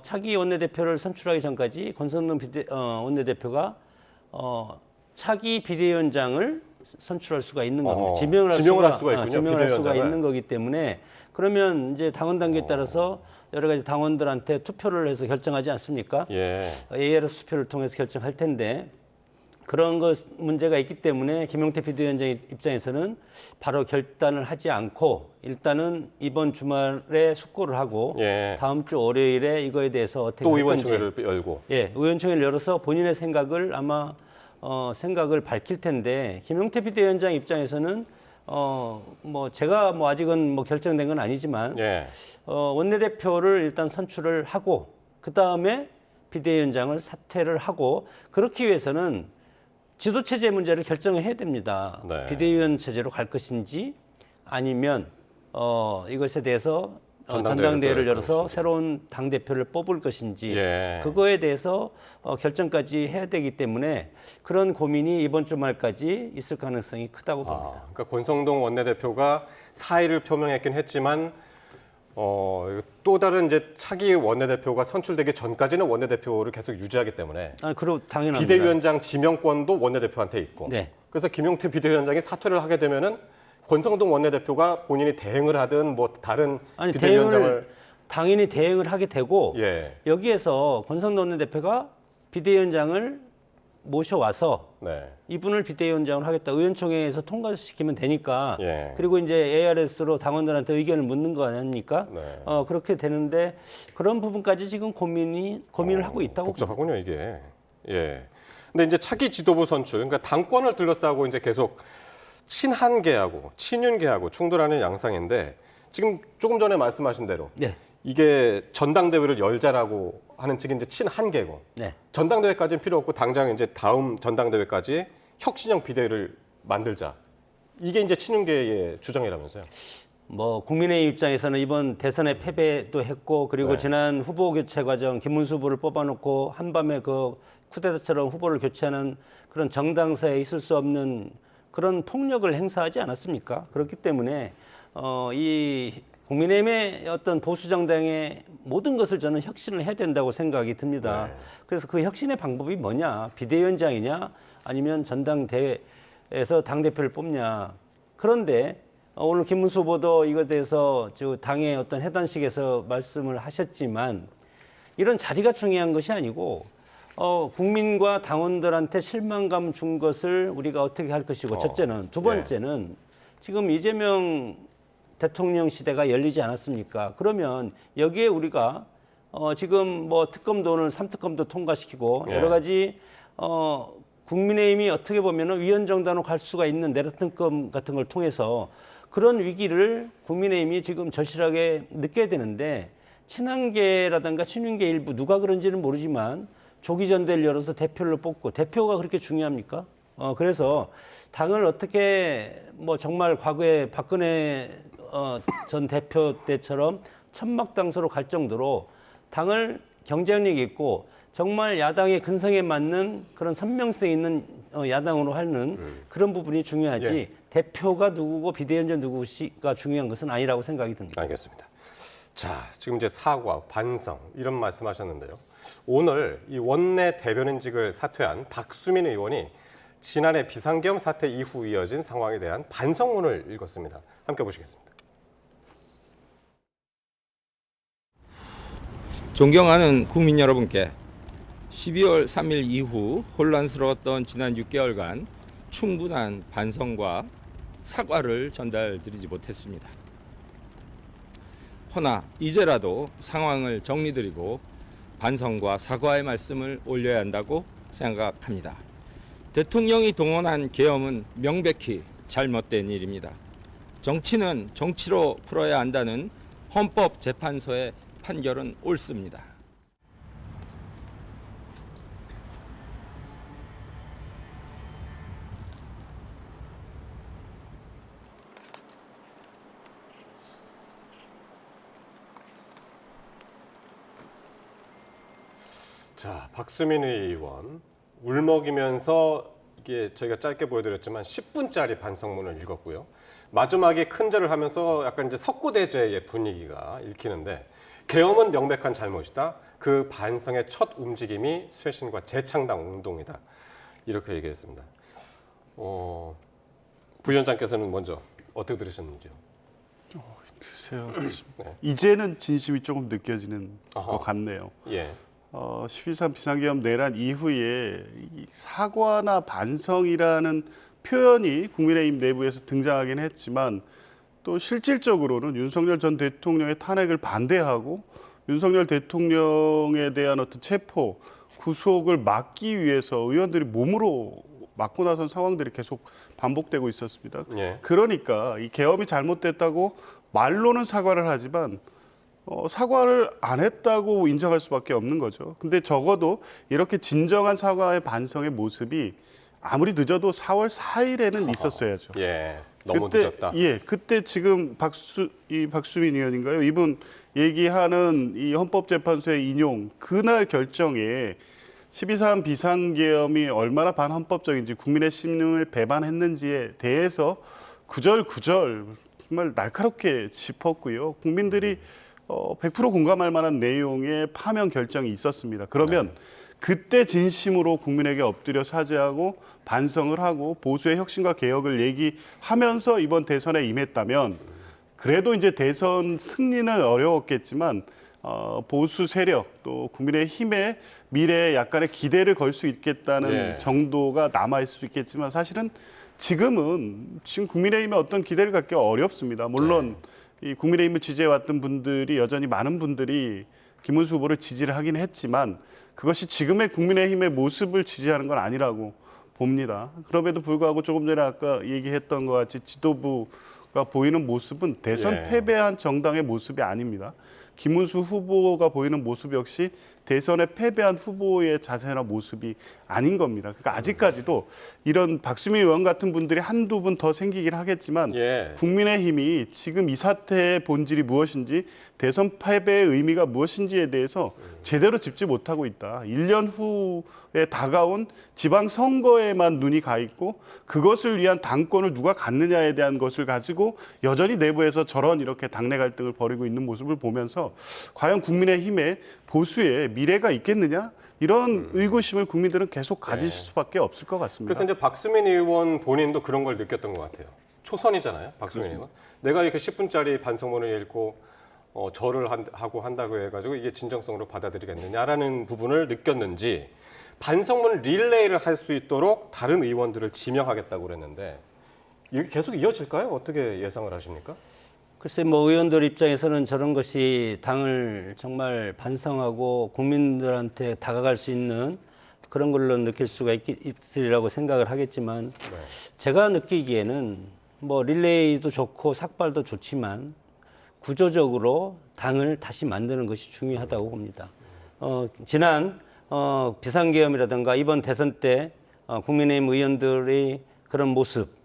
차기 원내대표를 선출하기 전까지 권성동 원내대표가 차기 비대위원장을 선출할 수가 있는 겁니다. 지명을 할 수가 있군요. 지명을 할 수가 있는 거기 때문에 그러면 이제 당원 단계에 따라서 여러 가지 당원들한테 투표를 해서 결정하지 않습니까? ARS 투표를 통해서 결정할 텐데 그런 문제가 있기 때문에 김용태 비대위원장 입장에서는 바로 결단을 하지 않고 일단은 이번 주말에 숙고를 하고 다음 주 월요일에 이거에 대해서 어떻게 또 할 건지 의원총회를 열고 의원총회를 열어서 본인의 생각을 아마 생각을 밝힐 텐데 김용태 비대위원장 입장에서는 제가 아직은 결정된 건 아니지만 원내대표를 일단 선출을 하고 그 다음에 비대위원장을 사퇴를 하고 그렇기 위해서는 지도체제 문제를 결정을 해야 됩니다. 비대위원 체제로 갈 것인지 아니면 이것에 대해서 전당대회를 열어서 새로운 당대표를 뽑을 것인지 그거에 대해서 결정까지 해야 되기 때문에 그런 고민이 이번 주말까지 있을 가능성이 크다고 봅니다. 그러니까 권성동 원내대표가 사의를 표명했긴 했지만 또 다른 이제 차기 원내대표가 선출되기 전까지는 원내대표를 계속 유지하기 때문에 그럼 당연합니다. 비대위원장 지명권도 원내대표한테 있고 그래서 김용태 비대위원장이 사퇴를 하게 되면은 권성동 원내대표가 본인이 대행을 하든 다른 비대위원장을 당연히 대행을 하게 되고 여기에서 권성동 원내대표가 비대위원장을 모셔와서 이분을 비대위원장으로 하겠다. 의원총회에서 통과시키면 되니까 그리고 이제 ARS로 당원들한테 의견을 묻는 거 아닙니까? 그렇게 되는데 그런 부분까지 지금 고민을 하고 있다고 복잡하군요, 이게. 근데 이제 차기 지도부 선출, 그러니까 당권을 둘러싸고 이제 계속 친한계하고 친윤계하고 충돌하는 양상인데 지금 조금 전에 말씀하신 대로 이게 전당대회를 열자라고 하는 측이 이제 친한계고 전당대회까지는 필요 없고 당장 이제 다음 전당대회까지 혁신형 비대위를 만들자. 이게 이제 친윤계의 주장이라면서요. 국민의힘 입장에서는 이번 대선에 패배도 했고 그리고 지난 후보 교체 과정 김문수 후보를 뽑아놓고 한밤에 그 쿠데타처럼 후보를 교체하는 그런 정당사에 있을 수 없는 그런 폭력을 행사하지 않았습니까? 그렇기 때문에 이 국민의힘의 어떤 보수 정당의 모든 것을 저는 혁신을 해야 된다고 생각이 듭니다. 그래서 그 혁신의 방법이 뭐냐? 비대위원장이냐? 아니면 전당대회에서 당대표를 뽑냐? 그런데 오늘 김문수 후보도 이것에 대해서 당의 어떤 해단식에서 말씀을 하셨지만 이런 자리가 중요한 것이 아니고 국민과 당원들한테 실망감 준 것을 우리가 어떻게 할 것이고 첫째는 두 번째는 지금 이재명 대통령 시대가 열리지 않았습니까? 그러면 여기에 우리가 지금 특검도 오늘 3특검도 통과시키고 여러 가지 국민의힘이 어떻게 보면 위헌정당으로 갈 수가 있는 내란특검 같은 걸 통해서 그런 위기를 국민의힘이 지금 절실하게 느껴야 되는데 친한계라든가 친윤계 일부 누가 그런지는 모르지만 조기 전대를 열어서 대표를 뽑고 대표가 그렇게 중요합니까? 그래서 당을 어떻게 정말 과거에 박근혜 전 대표 때처럼 천막당서로 갈 정도로 당을 경쟁력 있고 정말 야당의 근성에 맞는 그런 선명성 있는 야당으로 하는 그런 부분이 중요하지 예. 대표가 누구고 비대위원장 누구가 중요한 것은 아니라고 생각이 듭니다. 알겠습니다. 자, 지금 이제 사과, 반성 이런 말씀하셨는데요. 오늘 이 원내 대변인직을 사퇴한 박수민 의원이 지난해 비상계엄 사태 이후 이어진 상황에 대한 반성문을 읽었습니다. 함께 보시겠습니다. 존경하는 국민 여러분께 12월 3일 이후 혼란스러웠던 지난 6개월간 충분한 반성과 사과를 전달드리지 못했습니다. 허나 이제라도 상황을 정리드리고 반성과 사과의 말씀을 올려야 한다고 생각합니다. 대통령이 동원한 계엄은 명백히 잘못된 일입니다. 정치는 정치로 풀어야 한다는 헌법재판소의 판결은 옳습니다. 자, 박수민 의원 울먹이면서 이게 저희가 짧게 보여드렸지만 10분짜리 반성문을 읽었고요. 마지막에 큰절을 하면서 약간 이제 석고대죄의 분위기가 읽히는데 계엄은 명백한 잘못이다. 그 반성의 첫 움직임이 쇄신과 재창당 운동이다. 이렇게 얘기했습니다. 부위원장께서는 먼저 어떻게 들으셨는지요? 글쎄요. 네. 이제는 진심이 조금 느껴지는 것 같네요. 예. 12.3 비상계엄 내란 이후에 이 사과나 반성이라는 표현이 국민의힘 내부에서 등장하긴 했지만 또 실질적으로는 윤석열 전 대통령의 탄핵을 반대하고 윤석열 대통령에 대한 어떤 체포, 구속을 막기 위해서 의원들이 몸으로 막고 나선 상황들이 계속 반복되고 있었습니다. 예. 그러니까 이 계엄이 잘못됐다고 말로는 사과를 하지만 사과를 안 했다고 인정할 수밖에 없는 거죠. 근데 적어도 이렇게 진정한 사과의 반성의 모습이 아무리 늦어도 4월 4일에는 있었어야죠. 예, 너무 그때, 늦었다. 예, 그때 지금 박수민 의원인가요? 이분 얘기하는 이 헌법재판소의 인용 그날 결정에 12.3 비상계엄이 얼마나 반헌법적인지 국민의 신임을 배반했는지에 대해서 구절구절 정말 날카롭게 짚었고요. 국민들이 100% 공감할 만한 내용의 파면 결정이 있었습니다. 그러면 그때 진심으로 국민에게 엎드려 사죄하고 반성을 하고 보수의 혁신과 개혁을 얘기하면서 이번 대선에 임했다면 그래도 이제 대선 승리는 어려웠겠지만 보수 세력 또 국민의힘의 미래에 약간의 기대를 걸 수 있겠다는 정도가 남아있을 수 있겠지만 사실은 지금 국민의힘에 어떤 기대를 갖기 어렵습니다. 물론 이 국민의힘을 지지해왔던 분들이 여전히 많은 분들이 김문수 후보를 지지를 하긴 했지만 그것이 지금의 국민의힘의 모습을 지지하는 건 아니라고 봅니다. 그럼에도 불구하고 조금 전에 아까 얘기했던 것 같이 지도부가 보이는 모습은 대선 패배한 정당의 모습이 아닙니다. 김문수 후보가 보이는 모습 역시 대선에 패배한 후보의 자세나 모습이 아닌 겁니다. 그러니까 아직까지도 이런 박수민 의원 같은 분들이 한두 분 더 생기긴 하겠지만 국민의힘이 지금 이 사태의 본질이 무엇인지 대선 패배의 의미가 무엇인지에 대해서 제대로 짚지 못하고 있다. 1년 후에 다가온 지방선거에만 눈이 가 있고 그것을 위한 당권을 누가 갖느냐에 대한 것을 가지고 여전히 내부에서 저런 이렇게 당내 갈등을 벌이고 있는 모습을 보면서 과연 국민의힘의 보수의 미래가 있겠느냐? 이런 의구심을 국민들은 계속 가지실 수밖에 없을 것 같습니다. 그래서 이제 박수민 의원 본인도 그런 걸 느꼈던 것 같아요. 초선이잖아요, 박수민 의원. 내가 이렇게 10분짜리 반성문을 읽고 절을 하고 한다고 해가지고 이게 진정성으로 받아들이겠느냐라는 부분을 느꼈는지 반성문 릴레이를 할 수 있도록 다른 의원들을 지명하겠다고 그랬는데 이게 계속 이어질까요? 어떻게 예상을 하십니까? 글쎄 의원들 입장에서는 저런 것이 당을 정말 반성하고 국민들한테 다가갈 수 있는 그런 걸로 느낄 수가 있으리라고 생각을 하겠지만 제가 느끼기에는 릴레이도 좋고 삭발도 좋지만 구조적으로 당을 다시 만드는 것이 중요하다고 봅니다. 지난 비상계엄이라든가 이번 대선 때 국민의힘 의원들의 그런 모습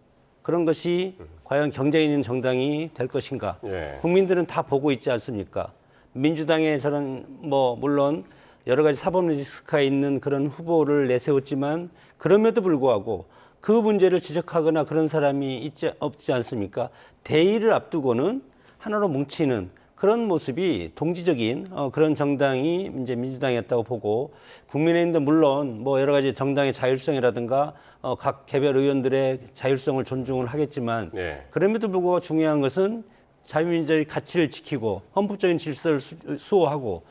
그런 것이 과연 경쟁 있는 정당이 될 것인가? 예. 국민들은 다 보고 있지 않습니까? 민주당의 저는 물론 여러 가지 사법 리스크가 있는 그런 후보를 내세웠지만 그럼에도 불구하고 그 문제를 지적하거나 그런 사람이 없지 않습니까? 대의를 앞두고는 하나로 뭉치는 그런 모습이 동지적인 그런 정당이 이제 민주당이었다고 보고, 국민의힘도 물론 여러 가지 정당의 자율성이라든가 각 개별 의원들의 자율성을 존중을 하겠지만 그럼에도 불구하고 중요한 것은 자유민주주의 가치를 지키고 헌법적인 질서를 수호하고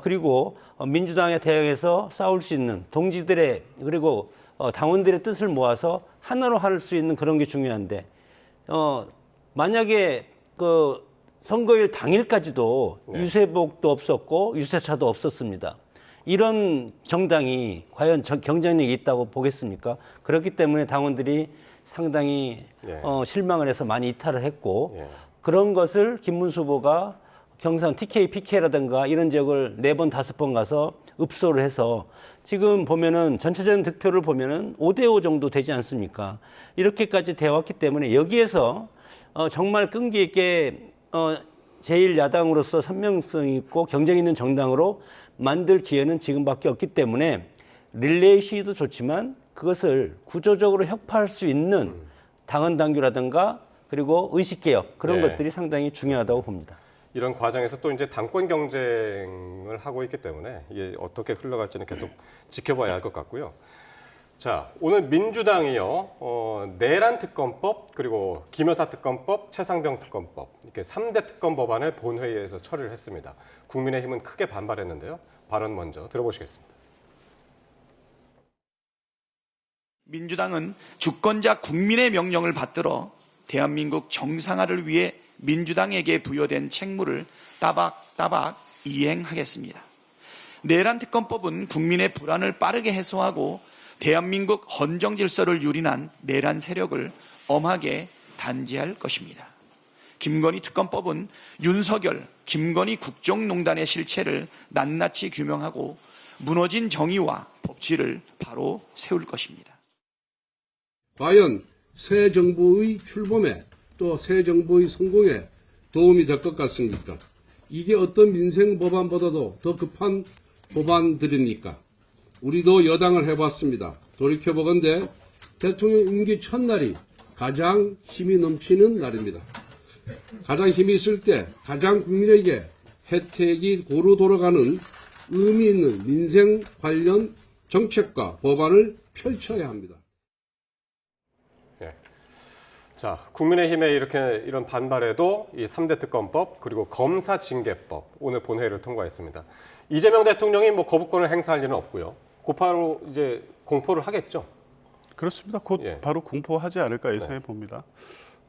그리고 민주당에 대항해서 싸울 수 있는 동지들의 그리고 당원들의 뜻을 모아서 하나로 할 수 있는 그런 게 중요한데, 만약에 그 선거일 당일까지도 유세복도 없었고 유세차도 없었습니다. 이런 정당이 과연 경쟁력이 있다고 보겠습니까? 그렇기 때문에 당원들이 상당히 실망을 해서 많이 이탈을 했고 그런 것을 김문수 후보가 경선 TK, PK라든가 이런 지역을 4번, 5번 가서 읍소를 해서 지금 보면은 전체적인 득표를 보면은 5대5 정도 되지 않습니까? 이렇게까지 되어 왔기 때문에 여기에서 정말 끈기 있게 제1야당으로서 선명성 있고 경쟁 있는 정당으로 만들 기회는 지금밖에 없기 때문에 릴레이 시위도 좋지만 그것을 구조적으로 혁파할 수 있는 당헌 당규라든가 그리고 의식개혁 그런 것들이 상당히 중요하다고 봅니다. 이런 과정에서 또 이제 당권 경쟁을 하고 있기 때문에 이게 어떻게 흘러갈지는 계속 지켜봐야 할 것 같고요. 자, 오늘 민주당이요, 내란 특검법 그리고 김여사 특검법, 최상병 특검법 이렇게 3대 특검 법안을 본회의에서 처리를 했습니다. 국민의힘은 크게 반발했는데요. 발언 먼저 들어보시겠습니다. 민주당은 주권자 국민의 명령을 받들어 대한민국 정상화를 위해 민주당에게 부여된 책무를 따박따박 이행하겠습니다. 내란 특검법은 국민의 불안을 빠르게 해소하고 대한민국 헌정 질서를 유린한 내란 세력을 엄하게 단죄할 것입니다. 김건희 특검법은 윤석열, 김건희 국정농단의 실체를 낱낱이 규명하고 무너진 정의와 법치를 바로 세울 것입니다. 과연 새 정부의 출범에 또 새 정부의 성공에 도움이 될 것 같습니까? 이게 어떤 민생 법안보다도 더 급한 법안들입니까? 우리도 여당을 해봤습니다. 돌이켜보건대 대통령 임기 첫날이 가장 힘이 넘치는 날입니다. 가장 힘이 있을 때 가장 국민에게 혜택이 고루 돌아가는 의미 있는 민생 관련 정책과 법안을 펼쳐야 합니다. 자, 국민의힘의 이런 반발에도 이 3대 특검법 그리고 검사 징계법 오늘 본회의를 통과했습니다. 이재명 대통령이 거부권을 행사할 일은 없고요. 곧바로 이제 공포를 하겠죠. 그렇습니다. 곧 바로 공포하지 않을까 예상해 봅니다.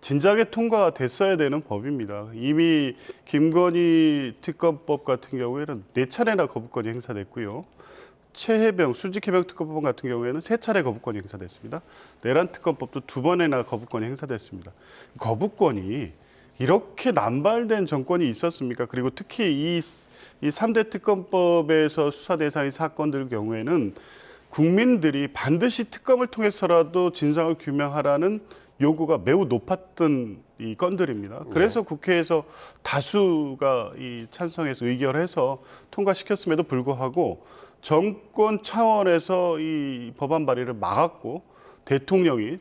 진작에 통과됐어야 되는 법입니다. 이미 김건희 특검법 같은 경우에는 4차례나 거부권이 행사됐고요. 최혜병, 수직해병 특검법 같은 경우에는 3차례 거부권이 행사됐습니다. 내란 특검법도 2번이나 거부권이 행사됐습니다. 거부권이 이렇게 남발된 정권이 있었습니까? 그리고 특히 이 3대 특검법에서 수사 대상인 사건들 경우에는 국민들이 반드시 특검을 통해서라도 진상을 규명하라는 요구가 매우 높았던 이 건들입니다. 그래서 국회에서 다수가 찬성해서 의결해서 통과시켰음에도 불구하고 정권 차원에서 이 법안 발의를 막았고 대통령이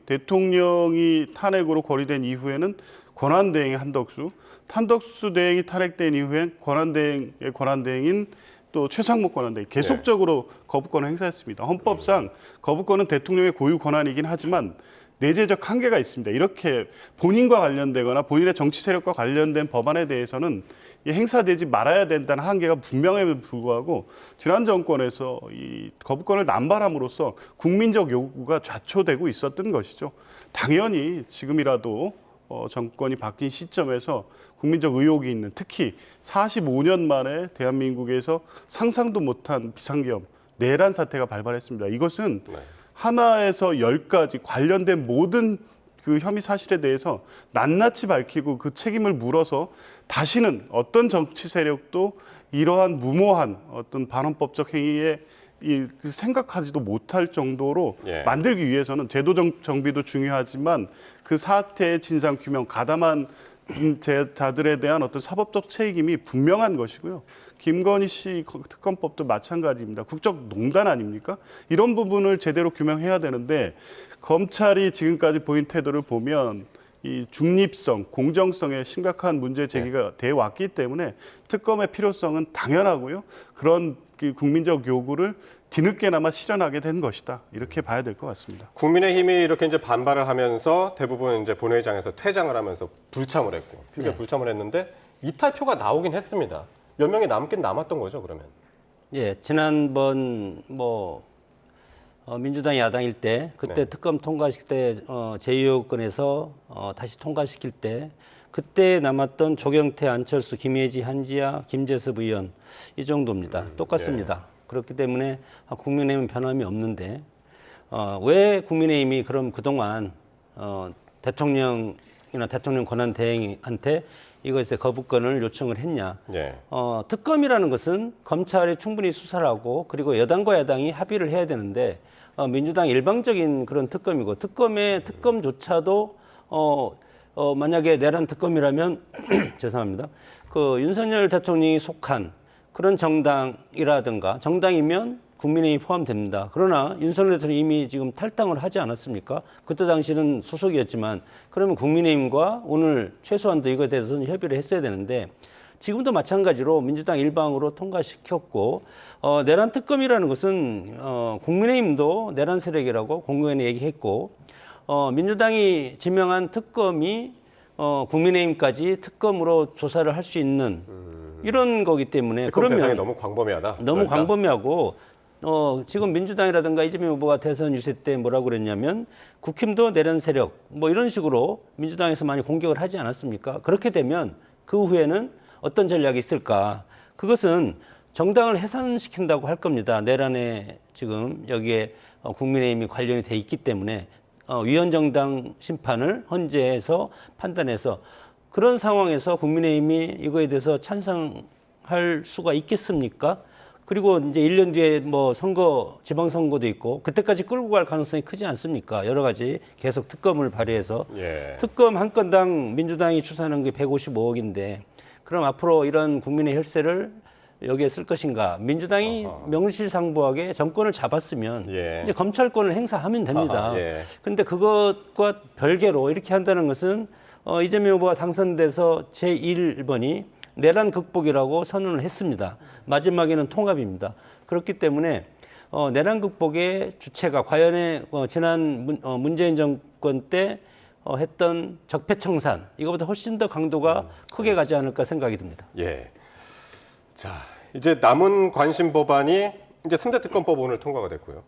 탄핵으로 거리된 이후에는 권한대행의 한덕수 대행이 탄핵된 이후엔 권한대행인 또 최상목 권한대행이 계속적으로 거부권을 행사했습니다. 헌법상 거부권은 대통령의 고유 권한이긴 하지만 내재적 한계가 있습니다. 이렇게 본인과 관련되거나 본인의 정치 세력과 관련된 법안에 대해서는 행사되지 말아야 된다는 한계가 분명함에도 불구하고 지난 정권에서 이 거부권을 남발함으로써 국민적 요구가 좌초되고 있었던 것이죠. 당연히 지금이라도 정권이 바뀐 시점에서 국민적 의혹이 있는, 특히 45년 만에 대한민국에서 상상도 못한 비상계엄, 내란 사태가 발발했습니다. 이것은 하나에서 10가지 관련된 모든 그 혐의 사실에 대해서 낱낱이 밝히고 그 책임을 물어서 다시는 어떤 정치 세력도 이러한 무모한 어떤 반헌법적 행위에 생각하지도 못할 정도로 만들기 위해서는 제도 정비도 중요하지만 그 사태의 진상 규명, 가담한 자들에 대한 어떤 사법적 책임이 분명한 것이고요. 김건희 씨 특검법도 마찬가지입니다. 국정농단 아닙니까? 이런 부분을 제대로 규명해야 되는데 검찰이 지금까지 보인 태도를 보면 이 중립성, 공정성에 심각한 문제 제기가 돼 왔기 때문에 특검의 필요성은 당연하고요. 그런 그 국민적 요구를 뒤늦게나마 실현하게 된 것이다. 이렇게 봐야 될 것 같습니다. 국민의힘이 이렇게 이제 반발을 하면서 대부분 이제 본회의장에서 퇴장을 하면서 불참을 했고, 표결 불참을 했는데 이탈표가 나오긴 했습니다. 몇 명이 남긴 남았던 거죠, 그러면? 예, 지난번 민주당이 야당일 때 그때 특검 통과시킬 때 제2호건에서 다시 통과시킬 때 그때 남았던 조경태, 안철수, 김혜지, 한지아, 김재섭 의원 이 정도입니다. 똑같습니다. 그렇기 때문에 국민의힘은 변함이 없는데 왜 국민의힘이 그럼 그동안 대통령이나 대통령 권한 대행한테 이것의 거부권을 요청을 했냐. 특검이라는 것은 검찰이 충분히 수사를 하고 그리고 여당과 야당이 합의를 해야 되는데 민주당 일방적인 그런 특검이고 특검조차도 만약에 내란 특검이라면 죄송합니다. 그 윤석열 대통령이 속한 그런 정당이라든가 정당이면 국민의힘이 포함됩니다. 그러나 윤석열 대통령이 이미 지금 탈당을 하지 않았습니까? 그때 당시는 소속이었지만 그러면 국민의힘과 오늘 최소한도 이거에 대해서는 협의를 했어야 되는데 지금도 마찬가지로 민주당 일방으로 통과시켰고 내란 특검이라는 것은 국민의힘도 내란 세력이라고 공공연히 얘기했고 민주당이 지명한 특검이 국민의힘까지 특검으로 조사를 할 수 있는 이런 거기 때문에 특검 대상이 너무 광범위하다. 너무 광범위하고 지금 민주당이라든가 이재명 후보가 대선 유세 때 뭐라고 그랬냐면 국힘도 내란 세력 뭐 이런 식으로 민주당에서 많이 공격을 하지 않았습니까? 그렇게 되면 그 후에는 어떤 전략이 있을까? 그것은 정당을 해산시킨다고 할 겁니다. 내란에 지금 여기에 국민의힘이 관련이 돼 있기 때문에 위헌정당 심판을 헌재에서 판단해서 그런 상황에서 국민의힘이 이거에 대해서 찬성할 수가 있겠습니까? 그리고 이제 1년 뒤에 뭐 선거, 지방선거도 있고 그때까지 끌고 갈 가능성이 크지 않습니까? 여러 가지 계속 특검을 발의해서 특검 한 건당 민주당이 추산한 게 155억인데 그럼 앞으로 이런 국민의 혈세를 여기에 쓸 것인가? 민주당이 명실상부하게 정권을 잡았으면 이제 검찰권을 행사하면 됩니다. 그런데 그것과 별개로 이렇게 한다는 것은 이재명 후보가 당선돼서 제1번이 내란 극복이라고 선언을 했습니다. 마지막에는 통합입니다. 그렇기 때문에 내란 극복의 주체가 과연 지난 문재인 정권 때 했던 적폐청산 이거보다 훨씬 더 강도가 크게 가지 않을까 생각이 듭니다. 자, 이제 남은 관심 법안이 이제 3대 특검법 오늘 통과가 됐고요.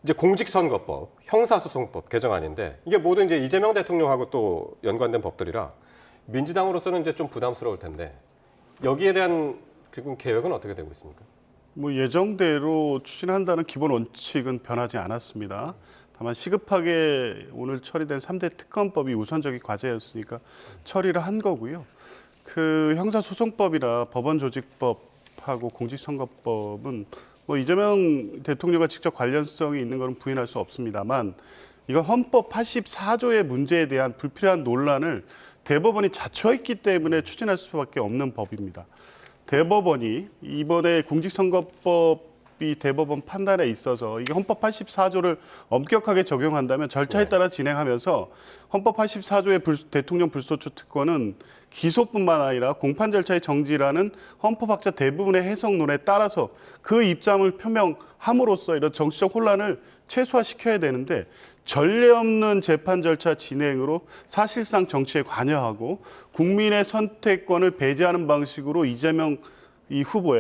이제 공직선거법, 형사소송법 개정안인데 이게 모두 이제 이재명 대통령하고 또 연관된 법들이라 민주당으로서는 이제 좀 부담스러울 텐데 여기에 대한 지금 계획은 어떻게 되고 있습니까? 뭐 예정대로 추진한다는 기본 원칙은 변하지 않았습니다. 다만 시급하게 오늘 처리된 3대 특검법이 우선적인 과제였으니까 처리를 한 거고요. 그 형사소송법이나 법원조직법하고 공직선거법은 뭐 이재명 대통령과 직접 관련성이 있는 것은 부인할 수 없습니다만 이건 헌법 84조의 문제에 대한 불필요한 논란을 대법원이 자초했기 때문에 추진할 수밖에 없는 법입니다. 대법원이 이번에 공직선거법이 대법원 판단에 있어서 이게 헌법 84조를 엄격하게 적용한다면 절차에 따라 진행하면서 헌법 84조의 대통령 불소추 특권은 기소뿐만 아니라 공판 절차의 정지라는 헌법학자 대부분의 해석론에 따라서 그 입장을 표명함으로써 이런 정치적 혼란을 최소화시켜야 되는데 전례 없는 재판 절차 진행으로 사실상 정치에 관여하고 국민의 선택권을 배제하는 방식으로 이재명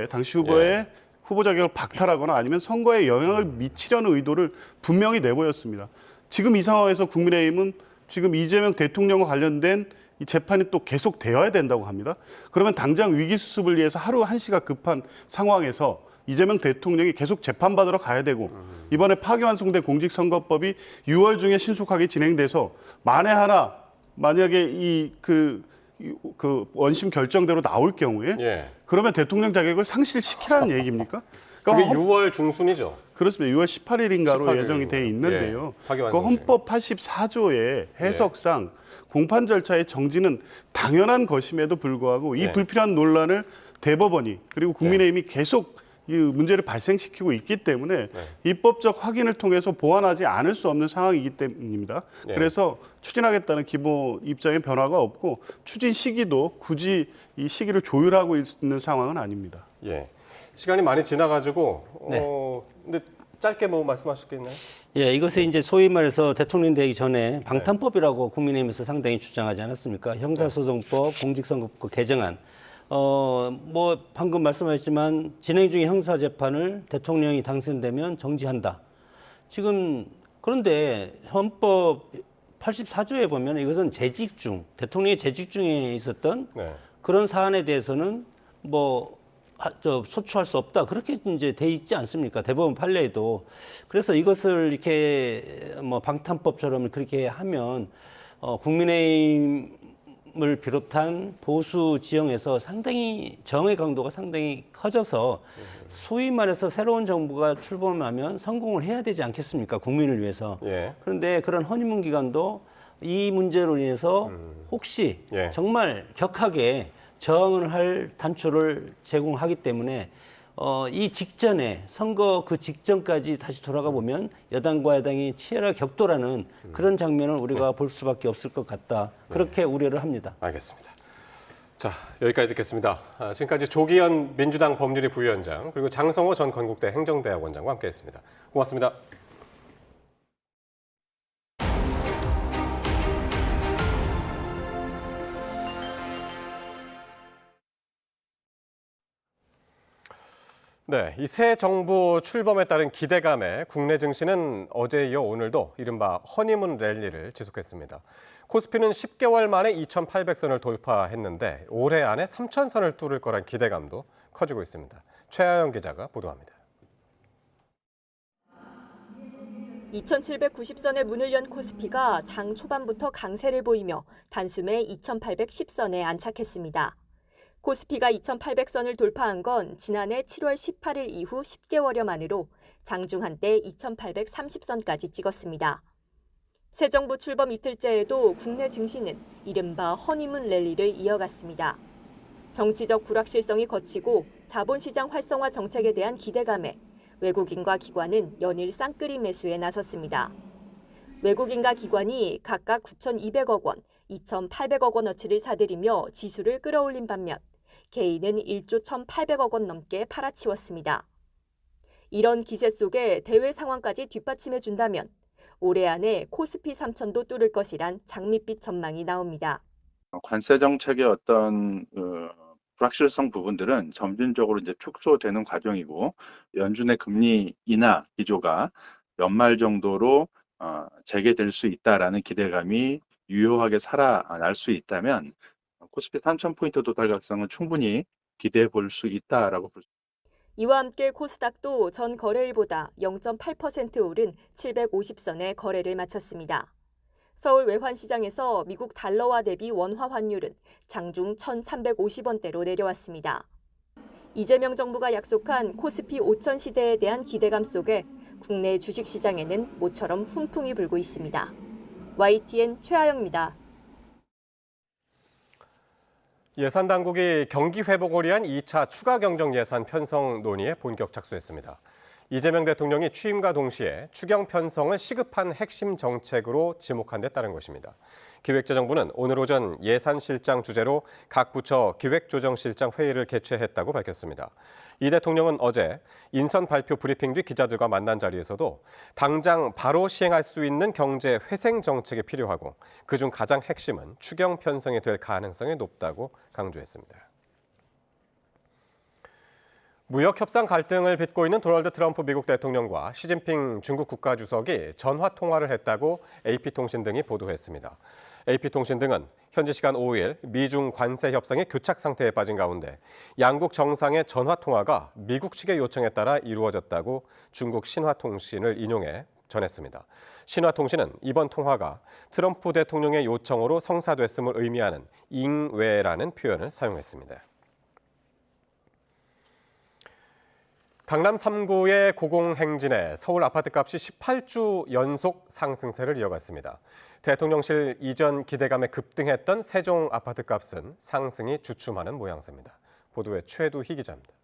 당시 후보의 후보 자격을 박탈하거나 아니면 선거에 영향을 미치려는 의도를 분명히 내보였습니다. 지금 이 상황에서 국민의힘은 지금 이재명 대통령과 관련된 이 재판이 또 계속 되어야 된다고 합니다. 그러면 당장 위기 수습을 위해서 하루 한시가 급한 상황에서 이재명 대통령이 계속 재판받으러 가야 되고 이번에 파기환송된 공직선거법이 6월 중에 신속하게 진행돼서 만약에 그 원심 결정대로 나올 경우에 그러면 대통령 자격을 상실시키라는 얘기입니까? 그게 6월 중순이죠. 그렇습니다. 6월 18일인가로 18일. 예정이 돼 있는데요. 예, 그 헌법 84조의 해석상 공판 절차의 정지는 당연한 것임에도 불구하고 이 불필요한 논란을 대법원이 그리고 국민의힘이 계속 이 문제를 발생시키고 있기 때문에 입법적 확인을 통해서 보완하지 않을 수 없는 상황이기 때문입니다. 그래서 추진하겠다는 기본 입장에 변화가 없고 추진 시기도 굳이 이 시기를 조율하고 있는 상황은 아닙니다. 예. 시간이 많이 지나가지고 근데 짧게 뭐 말씀하실 게 있나요? 예, 이것을 이제 소위 말해서 대통령 되기 전에 방탄법이라고 국민의힘에서 상당히 주장하지 않았습니까? 형사소송법, 공직선거법 개정안. 뭐 방금 말씀하셨지만 진행 중인 형사 재판을 대통령이 당선되면 정지한다. 지금 그런데 헌법 84조에 보면 이것은 재직 중 대통령의 재직 중에 있었던 그런 사안에 대해서는 뭐 소추할 수 없다. 그렇게 이제 돼 있지 않습니까? 대법원 판례에도. 그래서 이것을 이렇게 뭐 방탄법처럼 그렇게 하면 국민의힘을 비롯한 보수 지형에서 상당히 정의 강도가 상당히 커져서 소위 말해서 새로운 정부가 출범하면 성공을 해야 되지 않겠습니까? 국민을 위해서. 그런데 그런 허니문 기간도 이 문제로 인해서 혹시 정말 격하게 저항을 할 단초를 제공하기 때문에 이 직전에 선거 그 직전까지 다시 돌아가 보면 여당과 야당이 치열하게 격돌하는 그런 장면을 우리가 볼 수밖에 없을 것 같다. 그렇게 우려를 합니다. 알겠습니다. 자, 여기까지 듣겠습니다. 지금까지 조기현 민주당 법률위 부위원장 그리고 장성호 전 건국대 행정대학원장과 함께했습니다. 고맙습니다. 네, 이 새 정부 출범에 따른 기대감에 국내 증시는 어제에 이어 오늘도 이른바 허니문 랠리를 지속했습니다. 코스피는 10개월 만에 2,800선을 돌파했는데 올해 안에 3,000선을 뚫을 거란 기대감도 커지고 있습니다. 최하영 기자가 보도합니다. 2,790선의 문을 연 코스피가 장 초반부터 강세를 보이며 단숨에 2,810선에 안착했습니다. 코스피가 2,800선을 돌파한 건 지난해 7월 18일 이후 10개월여 만으로 장중 한때 2,830선까지 찍었습니다. 새 정부 출범 이틀째에도 국내 증시는 이른바 허니문 랠리를 이어갔습니다. 정치적 불확실성이 거치고 자본시장 활성화 정책에 대한 기대감에 외국인과 기관은 연일 쌍끌이 매수에 나섰습니다. 외국인과 기관이 각각 9,200억 원, 2,800억 원어치를 사들이며 지수를 끌어올린 반면 개인은 1조 1,800억 원 넘게 팔아치웠습니다. 이런 기세 속에 대외 상황까지 뒷받침해준다면 올해 안에 코스피 3,000도 뚫을 것이란 장밋빛 전망이 나옵니다. 관세 정책의 어떤 불확실성 부분들은 점진적으로 이제 축소되는 과정이고 연준의 금리 인하 기조가 연말 정도로 재개될 수 있다라는 기대감이 유효하게 살아날 수 있다면 코스피 3,000포인트 도달 가능성은 충분히 기대해 볼 수 있다라고 볼 수 있습니다. 이와 함께 코스닥도 전 거래일보다 0.8% 오른 750선에 거래를 마쳤습니다. 서울 외환시장에서 미국 달러화 대비 원화 환율은 장중 1,350원대로 내려왔습니다. 이재명 정부가 약속한 코스피 5,000 시대에 대한 기대감 속에 국내 주식시장에는 모처럼 훈풍이 불고 있습니다. YTN 최하영입니다. 예산당국이 경기 회복을 위한 2차 추가 경정 예산 편성 논의에 본격 착수했습니다. 이재명 대통령이 취임과 동시에 추경 편성을 시급한 핵심 정책으로 지목한 데 따른 것입니다. 기획재정부는 오늘 오전 예산실장 주재로 각 부처 기획조정실장 회의를 개최했다고 밝혔습니다. 이 대통령은 어제 인선 발표 브리핑 뒤 기자들과 만난 자리에서도 당장 바로 시행할 수 있는 경제 회생 정책이 필요하고 그중 가장 핵심은 추경 편성이 될 가능성이 높다고 강조했습니다. 무역 협상 갈등을 빚고 있는 도널드 트럼프 미국 대통령과 시진핑 중국 국가주석이 전화 통화를 했다고 AP통신 등이 보도했습니다. AP통신 등은 현지 시간 5일 미중 관세 협상이 교착 상태에 빠진 가운데 양국 정상의 전화 통화가 미국 측의 요청에 따라 이루어졌다고 중국 신화통신을 인용해 전했습니다. 신화통신은 이번 통화가 트럼프 대통령의 요청으로 성사됐음을 의미하는 잉외라는 표현을 사용했습니다. 강남 3구의 고공행진에 서울 아파트값이 18주 연속 상승세를 이어갔습니다. 대통령실 이전 기대감에 급등했던 세종 아파트값은 상승이 주춤하는 모양새입니다. 보도에 최두희 기자입니다.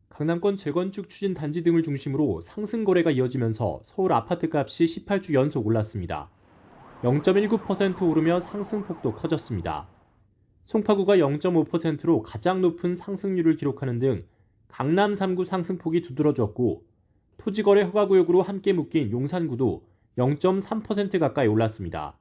강남권 재건축 추진 단지 등을 중심으로 상승 거래가 이어지면서 서울 아파트값이 18주 연속 올랐습니다. 0.19% 오르며 상승폭도 커졌습니다. 송파구가 0.5%로 가장 높은 상승률을 기록하는 등 강남 3구 상승폭이 두드러졌고 토지거래 허가구역으로 함께 묶인 용산구도 0.3% 가까이 올랐습니다.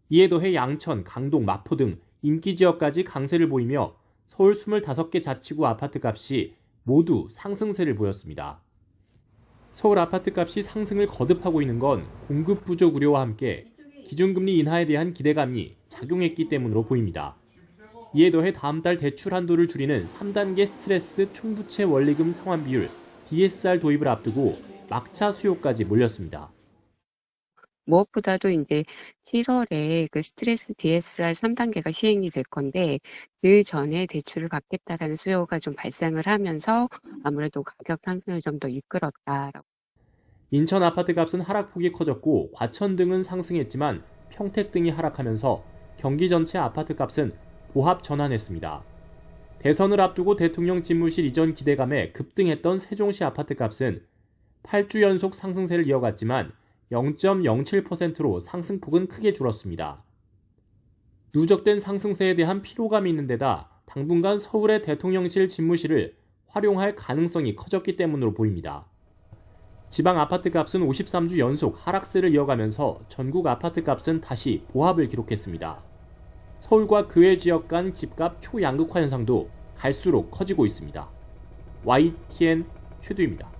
이에 더해 양천, 강동, 마포 등 인기지역까지 강세를 보이며 서울 25개 자치구 아파트값이 모두 상승세를 보였습니다. 서울 아파트값이 상승을 거듭하고 있는 건 공급 부족 우려와 함께 기준금리 인하에 대한 기대감이 작용했기 때문으로 보입니다. 이에 더해 다음 달 대출 한도를 줄이는 3단계 스트레스 총부채 원리금 상환 비율 DSR 도입을 앞두고 막차 수요까지 몰렸습니다. 무엇보다도 이제 7월에 그 스트레스 DSR 3단계가 시행이 될 건데 그 전에 대출을 받겠다라는 수요가 좀 발생을 하면서 아무래도 가격 상승을 좀 더 이끌었다라고. 인천 아파트 값은 하락폭이 커졌고 과천 등은 상승했지만 평택 등이 하락하면서 경기 전체 아파트 값은 보합 전환했습니다. 대선을 앞두고 대통령 집무실 이전 기대감에 급등했던 세종시 아파트 값은 8주 연속 상승세를 이어갔지만 0.07%로 상승폭은 크게 줄었습니다. 누적된 상승세에 대한 피로감이 있는 데다 당분간 서울의 대통령실 집무실을 활용할 가능성이 커졌기 때문으로 보입니다. 지방 아파트 값은 53주 연속 하락세를 이어가면서 전국 아파트 값은 다시 보합을 기록했습니다. 서울과 그 외 지역 간 집값 초양극화 현상도 갈수록 커지고 있습니다. YTN 최두입니다.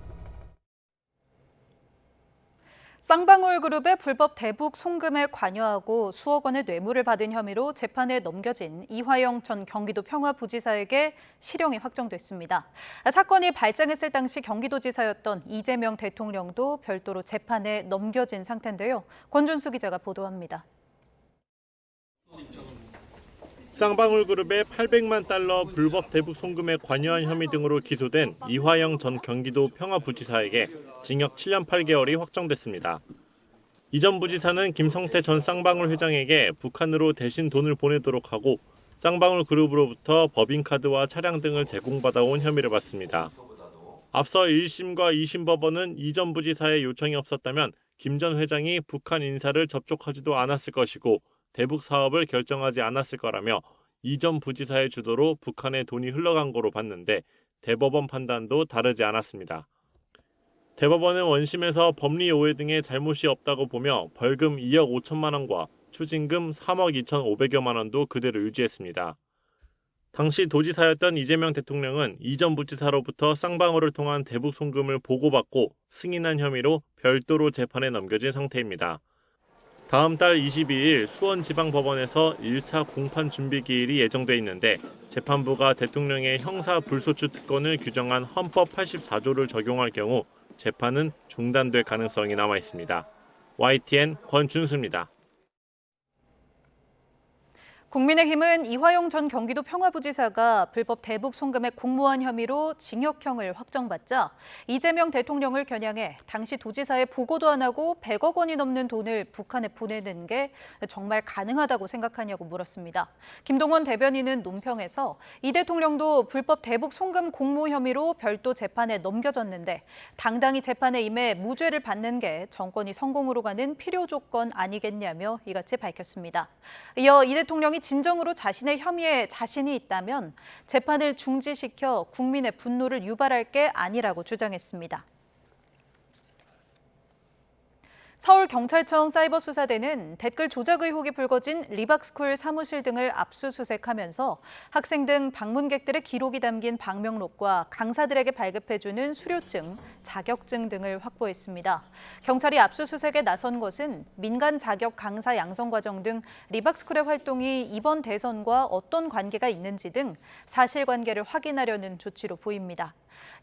쌍방울그룹의 불법 대북 송금에 관여하고 수억 원의 뇌물을 받은 혐의로 재판에 넘겨진 이화영 전 경기도 평화부지사에게 실형이 확정됐습니다. 사건이 발생했을 당시 경기도지사였던 이재명 대통령도 별도로 재판에 넘겨진 상태인데요. 권준수 기자가 보도합니다. 쌍방울그룹의 800만 달러 불법 대북 송금에 관여한 혐의 등으로 기소된 이화영 전 경기도 평화부지사에게 징역 7년 8개월이 확정됐습니다. 이 전 부지사는 김성태 전 쌍방울 회장에게 북한으로 대신 돈을 보내도록 하고 쌍방울그룹으로부터 법인카드와 차량 등을 제공받아온 혐의를 받습니다. 앞서 1심과 2심 법원은 이 전 부지사의 요청이 없었다면 김 전 회장이 북한 인사를 접촉하지도 않았을 것이고 대북 사업을 결정하지 않았을 거라며 이 전 부지사의 주도로 북한에 돈이 흘러간 거로 봤는데 대법원 판단도 다르지 않았습니다. 대법원은 원심에서 법리 오해 등의 잘못이 없다고 보며 벌금 2억 5천만 원과 추징금 3억 2,500여만 원도 그대로 유지했습니다. 당시 도지사였던 이재명 대통령은 이 전 부지사로부터 쌍방울을 통한 대북 송금을 보고받고 승인한 혐의로 별도로 재판에 넘겨진 상태입니다. 다음 달 22일 수원지방법원에서 1차 공판 준비 기일이 예정돼 있는데 재판부가 대통령의 형사 불소추 특권을 규정한 헌법 84조를 적용할 경우 재판은 중단될 가능성이 남아 있습니다. YTN 권준수입니다. 국민의힘은 이화영 전 경기도 평화부지사가 불법 대북 송금에 공모한 혐의로 징역형을 확정받자 이재명 대통령을 겨냥해 당시 도지사에 보고도 안 하고 100억 원이 넘는 돈을 북한에 보내는 게 정말 가능하다고 생각하냐고 물었습니다. 김동원 대변인은 논평에서 이 대통령도 불법 대북 송금 공모 혐의로 별도 재판에 넘겨졌는데 당당히 재판에 임해 무죄를 받는 게 정권이 성공으로 가는 필요 조건 아니겠냐며 이같이 밝혔습니다. 이어 이 대통령이 진정으로 자신의 혐의에 자신이 있다면 재판을 중지시켜 국민의 분노를 유발할 게 아니라고 주장했습니다. 서울경찰청 사이버수사대는 댓글 조작 의혹이 불거진 리박스쿨 사무실 등을 압수수색하면서 학생 등 방문객들의 기록이 담긴 방명록과 강사들에게 발급해주는 수료증, 자격증 등을 확보했습니다. 경찰이 압수수색에 나선 것은 민간 자격 강사 양성 과정 등 리박스쿨의 활동이 이번 대선과 어떤 관계가 있는지 등 사실관계를 확인하려는 조치로 보입니다.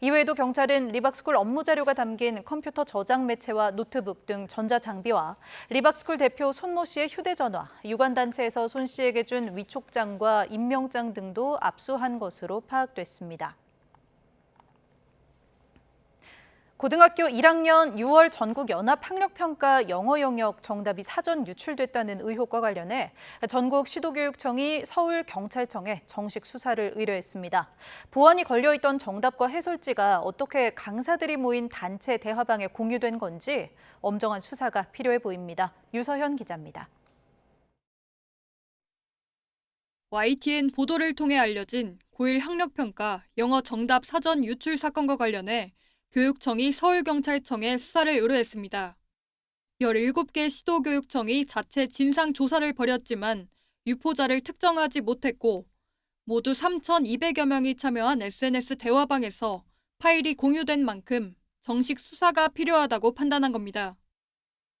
이외에도 경찰은 리박스쿨 업무 자료가 담긴 컴퓨터 저장 매체와 노트북 등 전자장비와 리박스쿨 대표 손모 씨의 휴대전화, 유관단체에서 손 씨에게 준 위촉장과 임명장 등도 압수한 것으로 파악됐습니다. 고등학교 1학년 6월 전국 연합학력평가 영어 영역 정답이 사전 유출됐다는 의혹과 관련해 전국 시도교육청이 서울경찰청에 정식 수사를 의뢰했습니다. 보안이 걸려있던 정답과 해설지가 어떻게 강사들이 모인 단체 대화방에 공유된 건지 엄정한 수사가 필요해 보입니다. 유서현 기자입니다. YTN 보도를 통해 알려진 고1 학력평가 영어 정답 사전 유출 사건과 관련해 교육청이 서울경찰청에 수사를 의뢰했습니다. 17개 시도교육청이 자체 진상조사를 벌였지만 유포자를 특정하지 못했고 모두 3,200여 명이 참여한 SNS 대화방에서 파일이 공유된 만큼 정식 수사가 필요하다고 판단한 겁니다.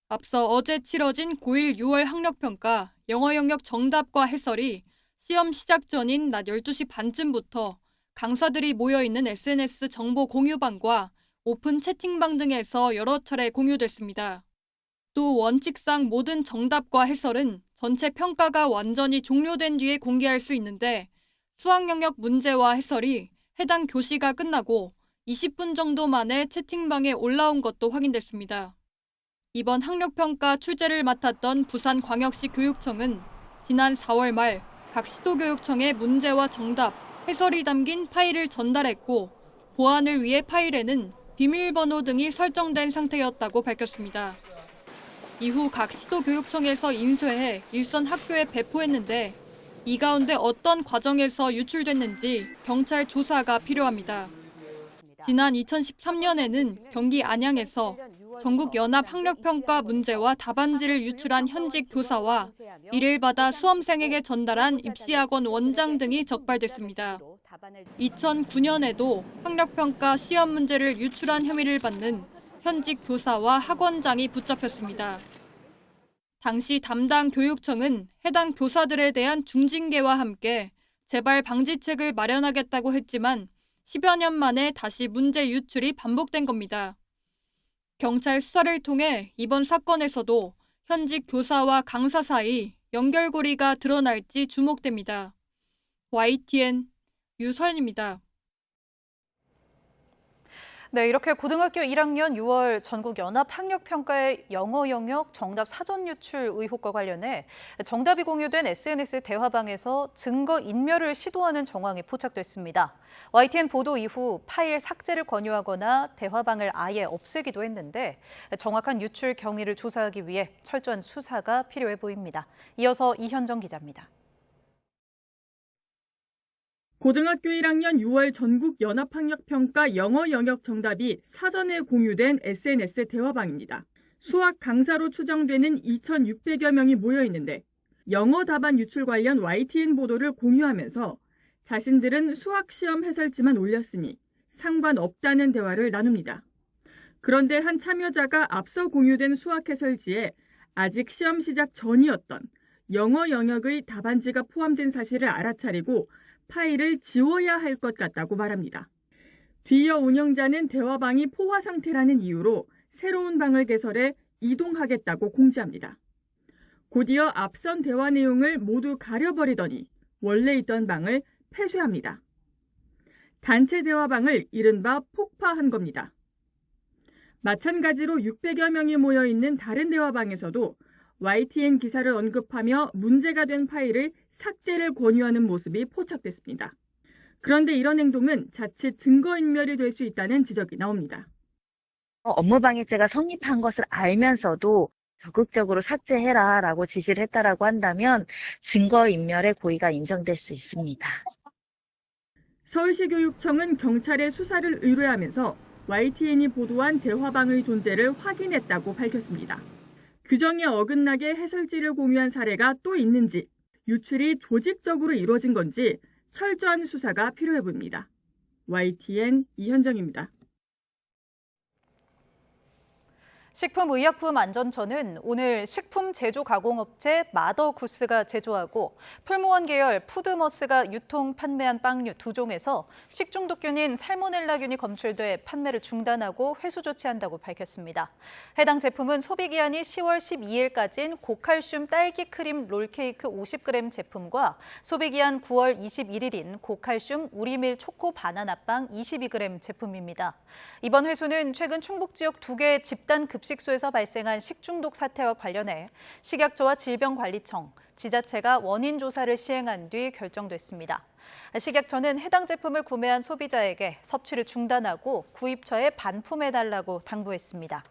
앞서 어제 치러진 고1 6월 학력평가 영어 영역 정답과 해설이 시험 시작 전인 낮 12시 반쯤부터 강사들이 모여있는 SNS 정보 공유방과 오픈 채팅방 등에서 여러 차례 공유됐습니다. 또 원칙상 모든 정답과 해설은 전체 평가가 완전히 종료된 뒤에 공개할 수 있는데 수학 영역 문제와 해설이 해당 교시가 끝나고 20분 정도 만에 채팅방에 올라온 것도 확인됐습니다. 이번 학력평가 출제를 맡았던 부산광역시 교육청은 지난 4월 말 각 시도교육청에 문제와 정답, 해설이 담긴 파일을 전달했고 보안을 위해 파일에는 비밀번호 등이 설정된 상태였다고 밝혔습니다. 이후 각 시도교육청에서 인쇄해 일선 학교에 배포했는데 이 가운데 어떤 과정에서 유출됐는지 경찰 조사가 필요합니다. 지난 2013년에는 경기 안양에서 전국 연합 학력평가 문제와 답안지를 유출한 현직 교사와 이를 받아 수험생에게 전달한 입시학원 원장 등이 적발됐습니다. 2009년에도 학력평가 시험 문제를 유출한 혐의를 받는 현직 교사와 학원장이 붙잡혔습니다. 당시 담당 교육청은 해당 교사들에 대한 중징계와 함께 재발 방지책을 마련하겠다고 했지만 10여 년 만에 다시 문제 유출이 반복된 겁니다. 경찰 수사를 통해 이번 사건에서도 현직 교사와 강사 사이 연결고리가 드러날지 주목됩니다. YTN 유서연입니다. 네, 이렇게 고등학교 1학년 6월 전국 연합학력평가의 영어 영역 정답 사전 유출 의혹과 관련해 정답이 공유된 SNS 대화방에서 증거 인멸을 시도하는 정황이 포착됐습니다. YTN 보도 이후 파일 삭제를 권유하거나 대화방을 아예 없애기도 했는데 정확한 유출 경위를 조사하기 위해 철저한 수사가 필요해 보입니다. 이어서 이현정 기자입니다. 고등학교 1학년 6월 전국 연합학력평가 영어 영역 정답이 사전에 공유된 SNS 대화방입니다. 수학 강사로 추정되는 2,600여 명이 모여 있는데 영어 답안 유출 관련 YTN 보도를 공유하면서 자신들은 수학시험 해설지만 올렸으니 상관없다는 대화를 나눕니다. 그런데 한 참여자가 앞서 공유된 수학 해설지에 아직 시험 시작 전이었던 영어 영역의 답안지가 포함된 사실을 알아차리고 파일을 지워야 할 것 같다고 말합니다. 뒤이어 운영자는 대화방이 포화 상태라는 이유로 새로운 방을 개설해 이동하겠다고 공지합니다. 곧이어 앞선 대화 내용을 모두 가려버리더니 원래 있던 방을 폐쇄합니다. 단체 대화방을 이른바 폭파한 겁니다. 마찬가지로 600여 명이 모여 있는 다른 대화방에서도 YTN 기사를 언급하며 문제가 된 파일을 삭제를 권유하는 모습이 포착됐습니다. 그런데 이런 행동은 자칫 증거인멸이 될 수 있다는 지적이 나옵니다. 업무방해죄가 성립한 것을 알면서도 적극적으로 삭제해라라고 지시를 했다라고 한다면 증거인멸의 고의가 인정될 수 있습니다. 서울시교육청은 경찰에 수사를 의뢰하면서 YTN이 보도한 대화방의 존재를 확인했다고 밝혔습니다. 규정에 어긋나게 해설지를 공유한 사례가 또 있는지, 유출이 조직적으로 이루어진 건지 철저한 수사가 필요해 보입니다. YTN 이현정입니다. 식품의약품안전처는 오늘 식품 제조 가공업체 마더구스가 제조하고 풀무원 계열 푸드머스가 유통 판매한 빵류 2종에서 식중독균인 살모넬라균이 검출돼 판매를 중단하고 회수 조치한다고 밝혔습니다. 해당 제품은 소비기한이 10월 12일까지인 고칼슘 딸기 크림 롤케이크 50g 제품과 소비기한 9월 21일인 고칼슘 우리밀 초코 바나나빵 22g 제품입니다. 이번 회수는 최근 충북 지역 2개 집단 급식소에서 발생한 식중독 사태와 관련해 식약처와 질병관리청, 지자체가 원인 조사를 시행한 뒤 결정됐습니다. 식약처는 해당 제품을 구매한 소비자에게 섭취를 중단하고 구입처에 반품해달라고 당부했습니다.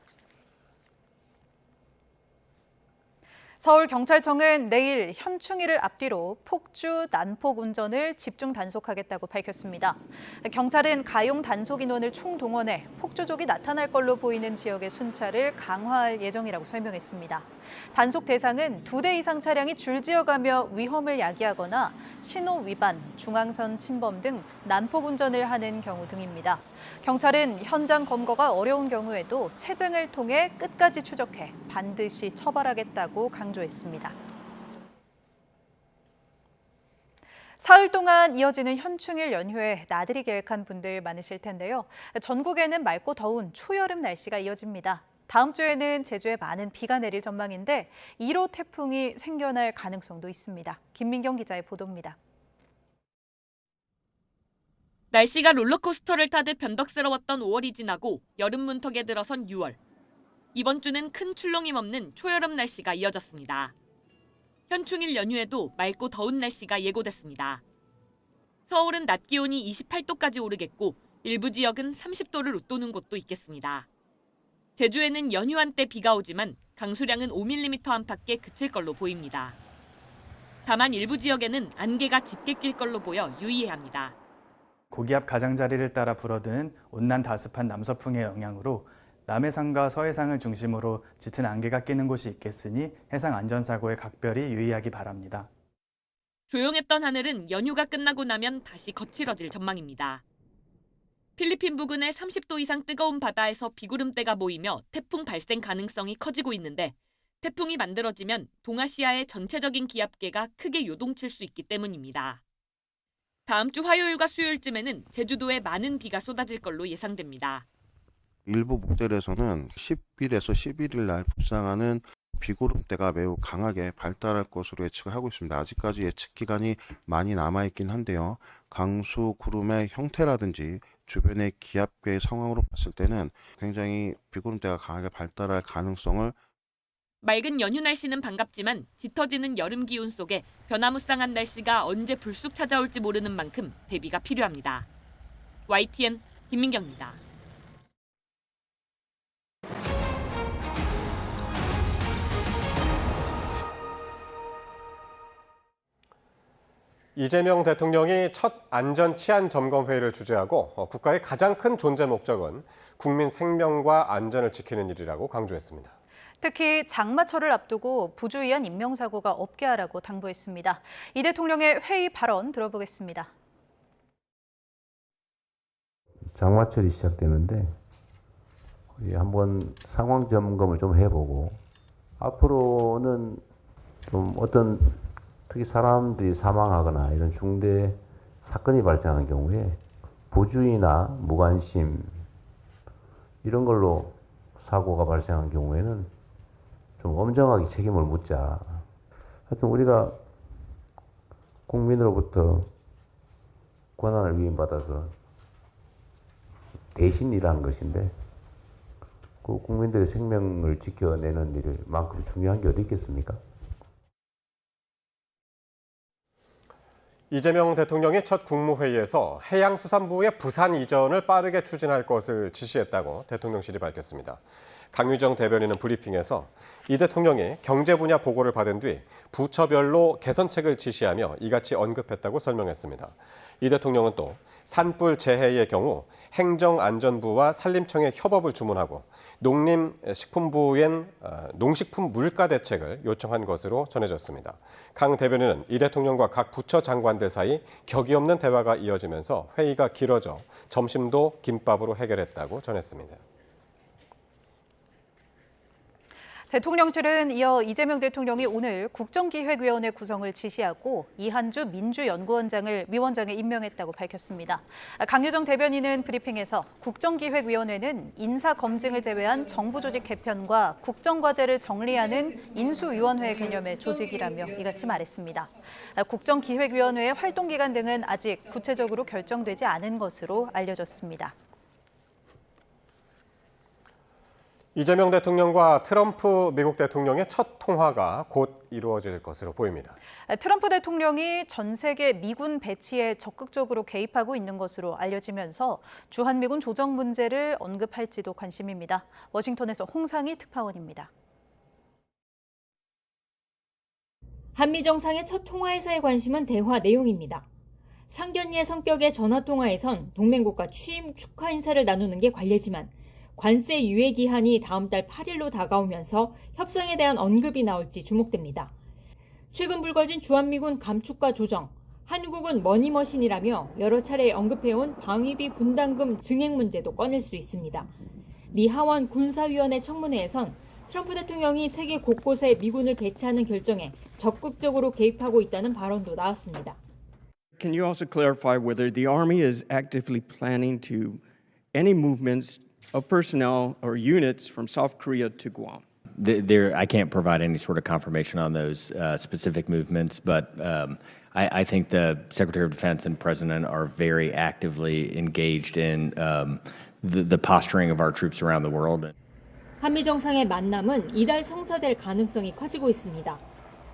서울경찰청은 내일 현충일을 앞뒤로 폭주, 난폭 운전을 집중 단속하겠다고 밝혔습니다. 경찰은 가용 단속 인원을 총동원해 폭주족이 나타날 걸로 보이는 지역의 순찰을 강화할 예정이라고 설명했습니다. 단속 대상은 2대 이상 차량이 줄지어가며 위험을 야기하거나 신호 위반, 중앙선 침범 등 난폭 운전을 하는 경우 등입니다. 경찰은 현장 검거가 어려운 경우에도 체증을 통해 끝까지 추적해 반드시 처벌하겠다고 강조했습니다. 사흘 동안 이어지는 현충일 연휴에 나들이 계획한 분들 많으실 텐데요. 전국에는 맑고 더운 초여름 날씨가 이어집니다. 다음 주에는 제주에 많은 비가 내릴 전망인데 1호 태풍이 생겨날 가능성도 있습니다. 김민경 기자의 보도입니다. 날씨가 롤러코스터를 타듯 변덕스러웠던 5월이 지나고 여름 문턱에 들어선 6월. 이번 주는 큰 출렁임 없는 초여름 날씨가 이어졌습니다. 현충일 연휴에도 맑고 더운 날씨가 예고됐습니다. 서울은 낮 기온이 28도까지 오르겠고 일부 지역은 30도를 웃도는 곳도 있겠습니다. 제주에는 연휴 한때 비가 오지만 강수량은 5mm 안팎에 그칠 걸로 보입니다. 다만 일부 지역에는 안개가 짙게 낄 걸로 보여 유의해야 합니다. 고기압 가장자리를 따라 불어드는 온난 다습한 남서풍의 영향으로 남해상과 서해상을 중심으로 짙은 안개가 끼는 곳이 있겠으니 해상 안전사고에 각별히 유의하기 바랍니다. 조용했던 하늘은 연휴가 끝나고 나면 다시 거칠어질 전망입니다. 필리핀 부근의 30도 이상 뜨거운 바다에서 비구름대가 모이며 태풍 발생 가능성이 커지고 있는데 태풍이 만들어지면 동아시아의 전체적인 기압계가 크게 요동칠 수 있기 때문입니다. 다음 주 화요일과 수요일쯤에는 제주도에 많은 비가 쏟아질 걸로 예상됩니다. 일부 모델에서는 10일에서 11일 날 북상하는 비구름대가 매우 강하게 발달할 것으로 예측을 하고 있습니다. 아직까지 예측 기간이 많이 남아있긴 한데요. 강수 구름의 형태라든지 주변의 기압계의 상황으로 봤을 때는 굉장히 비구름대가 강하게 발달할 가능성을 맑은 연휴 날씨는 반갑지만 짙어지는 여름 기온 속에 변화무쌍한 날씨가 언제 불쑥 찾아올지 모르는 만큼 대비가 필요합니다. YTN 김민경입니다. 이재명 대통령이 첫 안전 치안 점검 회의를 주재하고 국가의 가장 큰 존재 목적은 국민 생명과 안전을 지키는 일이라고 강조했습니다. 특히 장마철을 앞두고 부주의한 인명사고가 없게 하라고 당부했습니다. 이 대통령의 회의 발언 들어보겠습니다. 장마철이 시작되는데 우리 한번 상황 점검을 좀 해보고 앞으로는 좀 어떤 특히 사람들이 사망하거나 이런 중대 사건이 발생한 경우에 부주의나 무관심 이런 걸로 사고가 발생한 경우에는 좀 엄정하게 책임을 묻자. 하여튼 우리가 국민으로부터 권한을 위임받아서 대신 일하는 것인데 그 국민들의 생명을 지켜내는 일만큼 중요한 게 어디 있겠습니까? 이재명 대통령이 첫 국무회의에서 해양수산부의 부산 이전을 빠르게 추진할 것을 지시했다고 대통령실이 밝혔습니다. 강유정 대변인은 브리핑에서 이 대통령이 경제 분야 보고를 받은 뒤 부처별로 개선책을 지시하며 이같이 언급했다고 설명했습니다. 이 대통령은 또 산불 재해의 경우 행정안전부와 산림청에 협업을 주문하고 농림식품부엔 농식품 물가 대책을 요청한 것으로 전해졌습니다. 강 대변인은 이 대통령과 각 부처 장관들 사이 격이 없는 대화가 이어지면서 회의가 길어져 점심도 김밥으로 해결했다고 전했습니다. 대통령실은 이어 이재명 대통령이 오늘 국정기획위원회 구성을 지시하고 이한주 민주연구원장을 위원장에 임명했다고 밝혔습니다. 강유정 대변인은 브리핑에서 국정기획위원회는 인사검증을 제외한 정부조직 개편과 국정과제를 정리하는 인수위원회 개념의 조직이라며 이같이 말했습니다. 국정기획위원회의 활동기간 등은 아직 구체적으로 결정되지 않은 것으로 알려졌습니다. 이재명 대통령과 트럼프 미국 대통령의 첫 통화가 곧 이루어질 것으로 보입니다. 트럼프 대통령이 전 세계 미군 배치에 적극적으로 개입하고 있는 것으로 알려지면서 주한미군 조정 문제를 언급할지도 관심입니다. 워싱턴에서 홍상희 특파원입니다. 한미 정상의 첫 통화에서의 관심은 대화 내용입니다. 상견례 성격의 전화통화에선 동맹국가 취임 축하 인사를 나누는 게 관례지만 관세 유예 기한이 다음 달 8일로 다가오면서 협상에 대한 언급이 나올지 주목됩니다. 최근 불거진 주한미군 감축과 조정, 한국은 머니머신이라며 여러 차례 언급해온 방위비 분담금 증액 문제도 꺼낼 수 있습니다. 미 하원 군사위원회 청문회에선 트럼프 대통령이 세계 곳곳에 미군을 배치하는 결정에 적극적으로 개입하고 있다는 발언도 나왔습니다. Can you also clarify whether the Army is actively planning to any movements of personnel or units from South Korea to Guam? I can't provide any sort of confirmation on those specific movements, but I think the Secretary of Defense and President are very actively engaged in the posturing of our troops around the world. 한미 정상의 만남은 이달 성사될 가능성이 커지고 있습니다.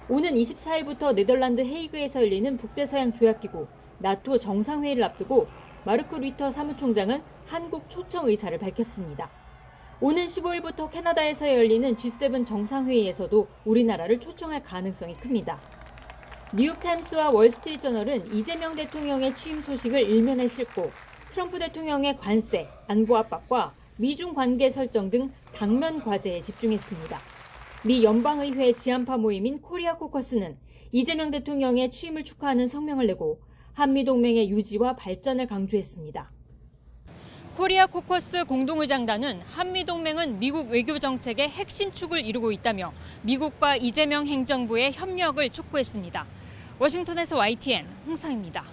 오는 24일부터 네덜란드 헤이그에서 열리는 북대서양 조약기구 나토 정상회의를 앞두고 마르크 리터 사무총장은 한국 초청 의사를 밝혔습니다. 오는 15일부터 캐나다에서 열리는 G7 정상회의에서도 우리나라를 초청할 가능성이 큽니다. 뉴욕타임스와 월스트리트저널은 이재명 대통령의 취임 소식을 일면에 싣고 트럼프 대통령의 관세, 안보 압박과 미중 관계 설정 등 당면 과제에 집중했습니다. 미 연방의회 지한파 모임인 코리아 코커스는 이재명 대통령의 취임을 축하하는 성명을 내고 한미동맹의 유지와 발전을 강조했습니다. 코리아 코커스 공동의장단은 한미동맹은 미국 외교정책의 핵심 축을 이루고 있다며 미국과 이재명 행정부의 협력을 촉구했습니다. 워싱턴에서 YTN 홍상입니다.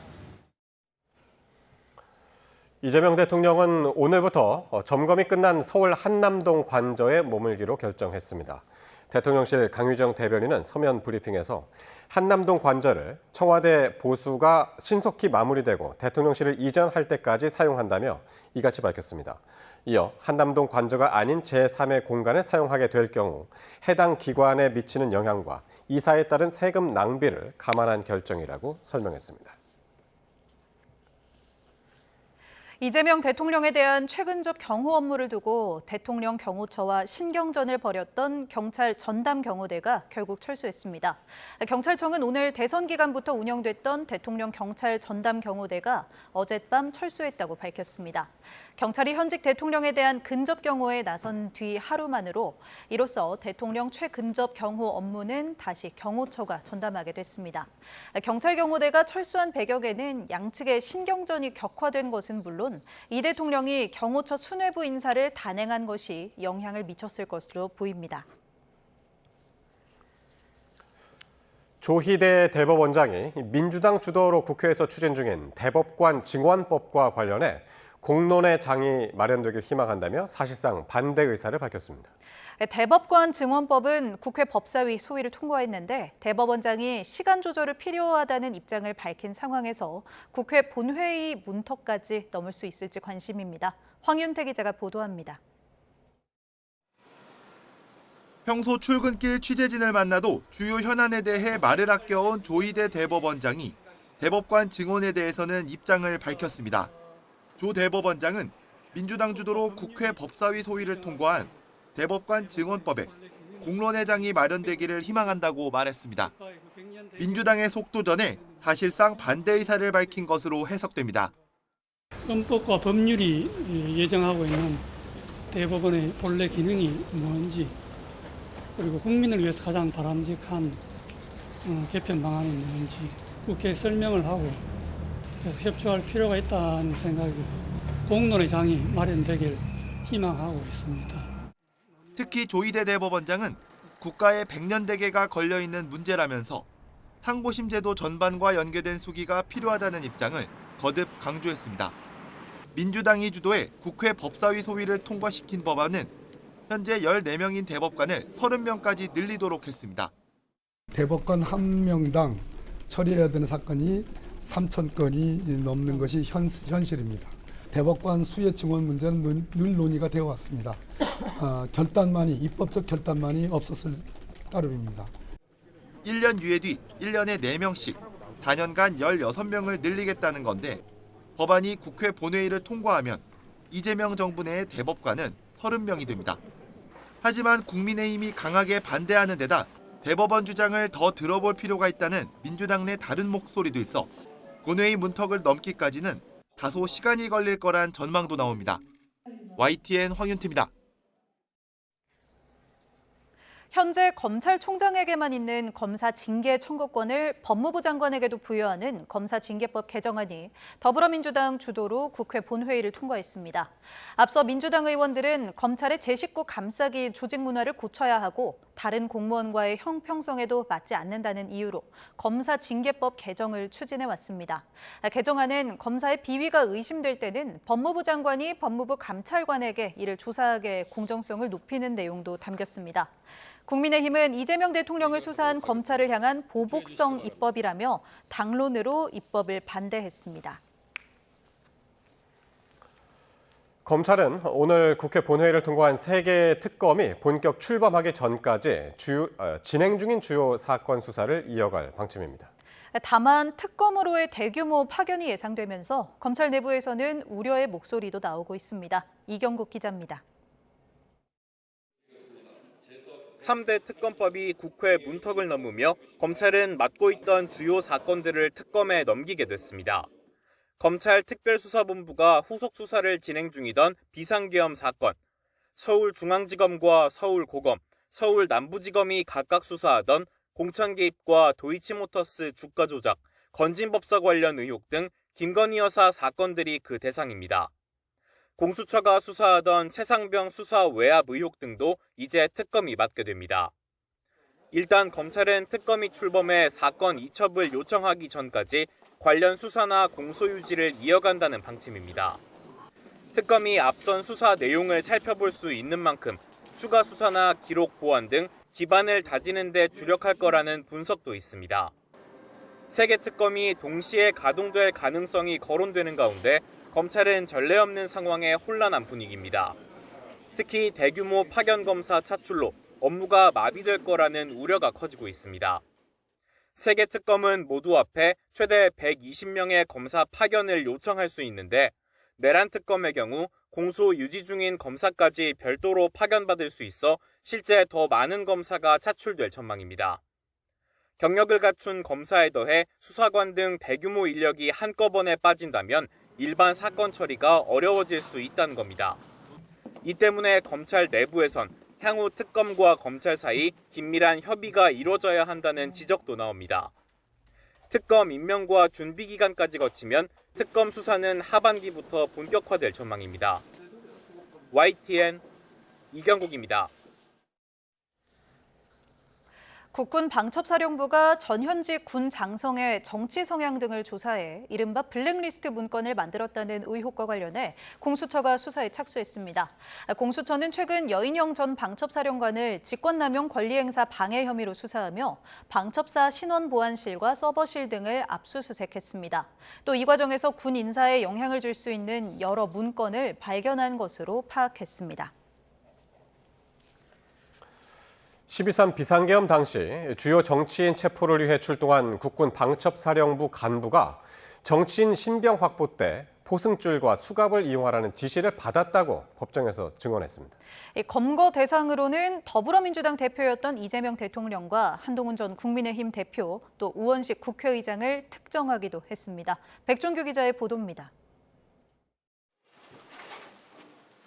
이재명 대통령은 오늘부터 점검이 끝난 서울 한남동 관저에 머물기로 결정했습니다. 대통령실 강유정 대변인은 서면 브리핑에서 한남동 관저를 청와대 보수가 신속히 마무리되고 대통령실을 이전할 때까지 사용한다며 이같이 밝혔습니다. 이어 한남동 관저가 아닌 제3의 공간을 사용하게 될 경우 해당 기관에 미치는 영향과 이사에 따른 세금 낭비를 감안한 결정이라고 설명했습니다. 이재명 대통령에 대한 최근접 경호 업무를 두고 대통령 경호처와 신경전을 벌였던 경찰 전담 경호대가 결국 철수했습니다. 경찰청은 오늘 대선 기간부터 운영됐던 대통령 경찰 전담 경호대가 어젯밤 철수했다고 밝혔습니다. 경찰이 현직 대통령에 대한 근접 경호에 나선 뒤 하루만으로 이로써 대통령 최근접 경호 업무는 다시 경호처가 전담하게 됐습니다. 경찰 경호대가 철수한 배경에는 양측의 신경전이 격화된 것은 물론 이 대통령이 경호처 수뇌부 인사를 단행한 것이 영향을 미쳤을 것으로 보입니다. 조희대 대법원장이 민주당 주도로 국회에서 추진 중인 대법관 증원법과 관련해 공론의 장이 마련되길 희망한다며 사실상 반대 의사를 밝혔습니다. 대법관 증원법은 국회 법사위 소위를 통과했는데 대법원장이 시간 조절을 필요하다는 입장을 밝힌 상황에서 국회 본회의 문턱까지 넘을 수 있을지 관심입니다. 황윤태 기자가 보도합니다. 평소 출근길 취재진을 만나도 주요 현안에 대해 말을 아껴온 조희대 대법원장이 대법관 증원에 대해서는 입장을 밝혔습니다. 조 대법원장은 민주당 주도로 국회 법사위 소위를 통과한 대법관 증원법에 공론의 장이 마련되기를 희망한다고 말했습니다. 민주당의 속도전에 사실상 반대 의사를 밝힌 것으로 해석됩니다. 헌법과 법률이 예정하고 있는 대법원의 본래 기능이 뭔지 그리고 국민을 위해서 가장 바람직한 개편 방안이 뭔지 국회에 설명을 하고 그래서 협조할 필요가 있다는 생각이 공론의 장이 마련되길 희망하고 있습니다. 특히 조희대 대법원장은 국가의 백년대계가 걸려있는 문제라면서 상고심제도 전반과 연계된 수기가 필요하다는 입장을 거듭 강조했습니다. 민주당이 주도해 국회 법사위 소위를 통과시킨 법안은 현재 14명인 대법관을 30명까지 늘리도록 했습니다. 대법관 한 명당 처리해야 되는 사건이 3,000건이 넘는 것이 현실입니다. 대법관 수의 증원 문제는 늘 논의가 되어 왔습니다. 입법적 결단만이 없었을 따름입니다. 1년 유예 뒤 1년에 4명씩 4년간 16명을 늘리겠다는 건데 법안이 국회 본회의를 통과하면 이재명 정부 내의 대법관은 30명이 됩니다. 하지만 국민의힘이 강하게 반대하는 데다 대법원 주장을 더 들어볼 필요가 있다는 민주당 내 다른 목소리도 있어 본회의 문턱을 넘기까지는 다소 시간이 걸릴 거란 전망도 나옵니다. YTN 황윤트입니다. 현재 검찰총장에게만 있는 검사 징계 청구권을 법무부 장관에게도 부여하는 검사징계법 개정안이 더불어민주당 주도로 국회 본회의를 통과했습니다. 앞서 민주당 의원들은 검찰의 제 식구 감싸기 조직 문화를 고쳐야 하고 다른 공무원과의 형평성에도 맞지 않는다는 이유로 검사징계법 개정을 추진해 왔습니다. 개정안은 검사의 비위가 의심될 때는 법무부 장관이 법무부 감찰관에게 이를 조사하게 공정성을 높이는 내용도 담겼습니다. 국민의힘은 이재명 대통령을 수사한 검찰을 향한 보복성 입법이라며 당론으로 입법을 반대했습니다. 검찰은 오늘 국회 본회의를 통과한 3개의 특검이 본격 출범하기 전까지 진행 중인 주요 사건 수사를 이어갈 방침입니다. 다만 특검으로의 대규모 파견이 예상되면서 검찰 내부에서는 우려의 목소리도 나오고 있습니다. 이경국 기자입니다. 3대 특검법이 국회 문턱을 넘으며 검찰은 맡고 있던 주요 사건들을 특검에 넘기게 됐습니다. 검찰 특별수사본부가 후속 수사를 진행 중이던 비상계엄 사건, 서울중앙지검과 서울고검, 서울남부지검이 각각 수사하던 공천 개입과 도이치모터스 주가 조작, 건진법사 관련 의혹 등 김건희 여사 사건들이 그 대상입니다. 공수처가 수사하던 최상병 수사 외압 의혹 등도 이제 특검이 맡게 됩니다. 일단 검찰은 특검이 출범해 사건 이첩을 요청하기 전까지 관련 수사나 공소 유지를 이어간다는 방침입니다. 특검이 앞선 수사 내용을 살펴볼 수 있는 만큼 추가 수사나 기록 보완 등 기반을 다지는 데 주력할 거라는 분석도 있습니다. 3개 특검이 동시에 가동될 가능성이 거론되는 가운데 검찰은 전례 없는 상황에 혼란한 분위기입니다. 특히 대규모 파견 검사 차출로 업무가 마비될 거라는 우려가 커지고 있습니다. 3개 특검은 모두 합해 최대 120명의 검사 파견을 요청할 수 있는데 내란 특검의 경우 공소 유지 중인 검사까지 별도로 파견받을 수 있어 실제 더 많은 검사가 차출될 전망입니다. 경력을 갖춘 검사에 더해 수사관 등 대규모 인력이 한꺼번에 빠진다면 일반 사건 처리가 어려워질 수 있다는 겁니다. 이 때문에 검찰 내부에선 향후 특검과 검찰 사이 긴밀한 협의가 이루어져야 한다는 지적도 나옵니다. 특검 임명과 준비 기간까지 거치면 특검 수사는 하반기부터 본격화될 전망입니다. YTN 이경국입니다. 국군 방첩사령부가 전현직 군 장성의 정치 성향 등을 조사해 이른바 블랙리스트 문건을 만들었다는 의혹과 관련해 공수처가 수사에 착수했습니다. 공수처는 최근 여인영 전 방첩사령관을 직권남용 권리행사 방해 혐의로 수사하며 방첩사 신원보안실과 서버실 등을 압수수색했습니다. 또 이 과정에서 군 인사에 영향을 줄 수 있는 여러 문건을 발견한 것으로 파악했습니다. 12.3 비상계엄 당시 주요 정치인 체포를 위해 출동한 국군 방첩사령부 간부가 정치인 신병 확보 때 포승줄과 수갑을 이용하라는 지시를 받았다고 법정에서 증언했습니다. 검거 대상으로는 더불어민주당 대표였던 이재명 대통령과 한동훈 전 국민의힘 대표, 또 우원식 국회의장을 특정하기도 했습니다. 백종규 기자의 보도입니다.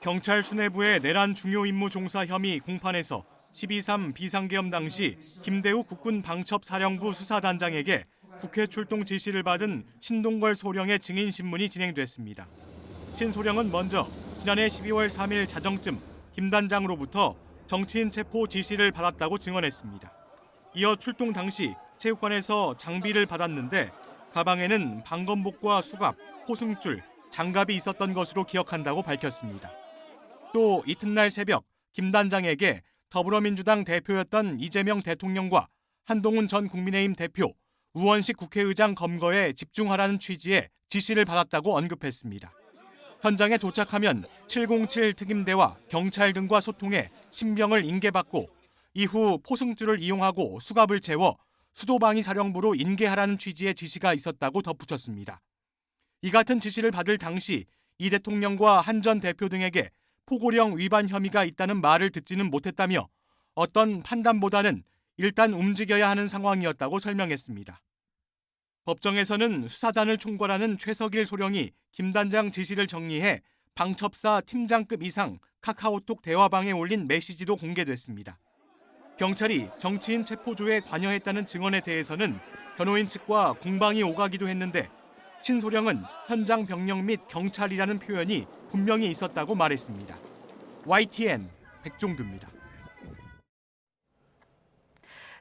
경찰 수뇌부의 내란 중요 임무 종사 혐의 공판에서 12.3 비상계엄 당시 김대우 국군 방첩사령부 수사단장에게 국회 출동 지시를 받은 신동걸 소령의 증인 신문이 진행됐습니다. 신 소령은 먼저 지난해 12월 3일 자정쯤 김 단장으로부터 정치인 체포 지시를 받았다고 증언했습니다. 이어 출동 당시 체육관에서 장비를 받았는데 가방에는 방검복과 수갑, 호승줄, 장갑이 있었던 것으로 기억한다고 밝혔습니다. 또 이튿날 새벽 김 단장에게 더불어민주당 대표였던 이재명 대통령과 한동훈 전 국민의힘 대표, 우원식 국회의장 검거에 집중하라는 취지의 지시를 받았다고 언급했습니다. 현장에 도착하면 707 특임대와 경찰 등과 소통해 신병을 인계받고 이후 포승줄을 이용하고 수갑을 채워 수도방위 사령부로 인계하라는 취지의 지시가 있었다고 덧붙였습니다. 이 같은 지시를 받을 당시 이 대통령과 한 전 대표 등에게 포고령 위반 혐의가 있다는 말을 듣지는 못했다며 어떤 판단보다는 일단 움직여야 하는 상황이었다고 설명했습니다. 법정에서는 수사단을 총괄하는 최석일 소령이 김 단장 지시를 정리해 방첩사 팀장급 이상 카카오톡 대화방에 올린 메시지도 공개됐습니다. 경찰이 정치인 체포조에 관여했다는 증언에 대해서는 변호인 측과 공방이 오가기도 했는데 신 소령은 현장 병력 및 경찰이라는 표현이 분명히 있었다고 말했습니다. YTN 백종규입니다.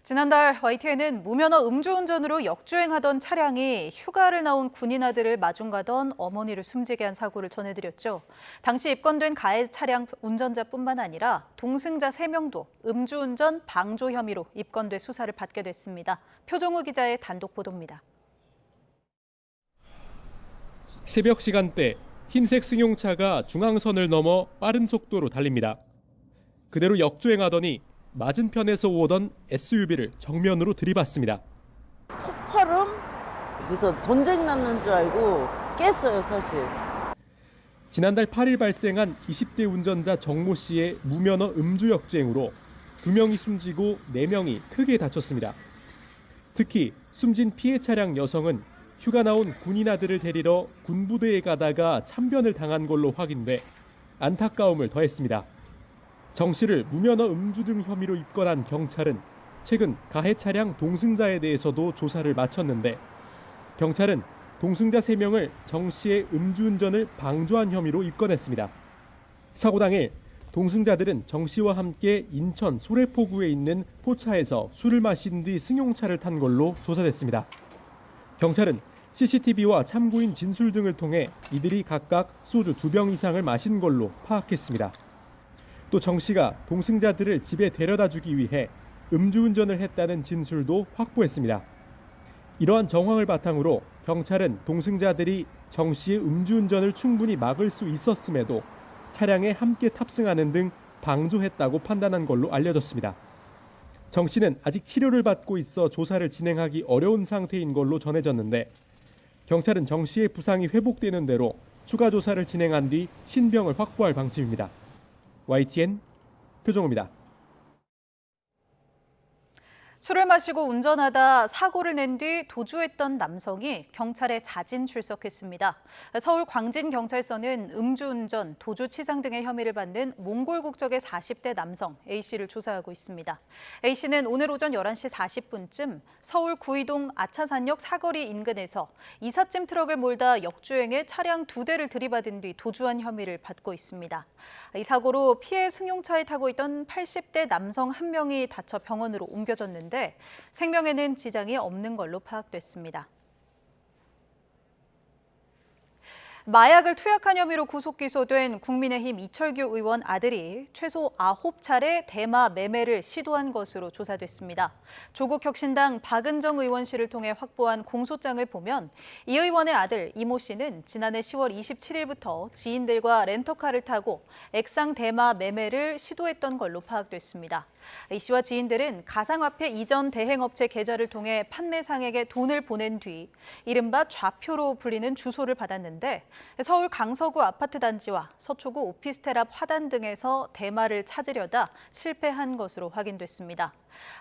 지난달 YTN은 무면허 음주운전으로 역주행하던 차량이 휴가를 나온 군인 아들을 마중 가던 어머니를 숨지게 한 사고를 전해드렸죠. 당시 입건된 가해 차량 운전자뿐만 아니라 동승자 3명도 음주운전 방조 혐의로 입건돼 수사를 받게 됐습니다. 표종우 기자의 단독 보도입니다. 새벽 시간대 흰색 승용차가 중앙선을 넘어 빠른 속도로 달립니다. 그대로 역주행하더니 맞은편에서 오던 SUV를 정면으로 들이받습니다. 폭발음? 그래서 전쟁 났는 줄 알고 깼어요, 사실. 지난달 8일 발생한 20대 운전자 정모 씨의 무면허 음주 역주행으로 2명이 숨지고 4명이 크게 다쳤습니다. 특히 숨진 피해 차량 여성은 휴가 나온 군인 아들을 데리러 군부대에 가다가 참변을 당한 걸로 확인돼 안타까움을 더했습니다. 정 씨를 무면허 음주 등 혐의로 입건한 경찰은 최근 가해 차량 동승자에 대해서도 조사를 마쳤는데 경찰은 동승자 3명을 정 씨의 음주운전을 방조한 혐의로 입건했습니다. 사고 당일 동승자들은 정 씨와 함께 인천 소래포구에 있는 포차에서 술을 마신 뒤 승용차를 탄 걸로 조사됐습니다. 경찰은 CCTV와 참고인 진술 등을 통해 이들이 각각 소주 2병 이상을 마신 걸로 파악했습니다. 또 정 씨가 동승자들을 집에 데려다 주기 위해 음주운전을 했다는 진술도 확보했습니다. 이러한 정황을 바탕으로 경찰은 동승자들이 정 씨의 음주운전을 충분히 막을 수 있었음에도 차량에 함께 탑승하는 등 방조했다고 판단한 걸로 알려졌습니다. 정 씨는 아직 치료를 받고 있어 조사를 진행하기 어려운 상태인 걸로 전해졌는데 경찰은 정 씨의 부상이 회복되는 대로 추가 조사를 진행한 뒤 신병을 확보할 방침입니다. YTN 표정우입니다. 술을 마시고 운전하다 사고를 낸 뒤 도주했던 남성이 경찰에 자진 출석했습니다. 서울 광진경찰서는 음주운전, 도주치상 등의 혐의를 받는 몽골 국적의 40대 남성 A씨를 조사하고 있습니다. A씨는 오늘 오전 11시 40분쯤 서울 구의동 아차산역 사거리 인근에서 이삿짐 트럭을 몰다 역주행해 차량 2대를 들이받은 뒤 도주한 혐의를 받고 있습니다. 이 사고로 피해 승용차에 타고 있던 80대 남성 1명이 다쳐 병원으로 옮겨졌는데 생명에는 지장이 없는 걸로 파악됐습니다. 마약을 투약한 혐의로 구속 기소된 국민의힘 이철규 의원 아들이 최소 9차례 대마 매매를 시도한 것으로 조사됐습니다. 조국혁신당 박은정 의원실을 통해 확보한 공소장을 보면 이 의원의 아들 이모 씨는 지난해 10월 27일부터 지인들과 렌터카를 타고 액상 대마 매매를 시도했던 걸로 파악됐습니다. 이 씨와 지인들은 가상화폐 이전 대행업체 계좌를 통해 판매상에게 돈을 보낸 뒤 이른바 좌표로 불리는 주소를 받았는데 서울 강서구 아파트 단지와 서초구 오피스텔 앞 화단 등에서 대마를 찾으려다 실패한 것으로 확인됐습니다.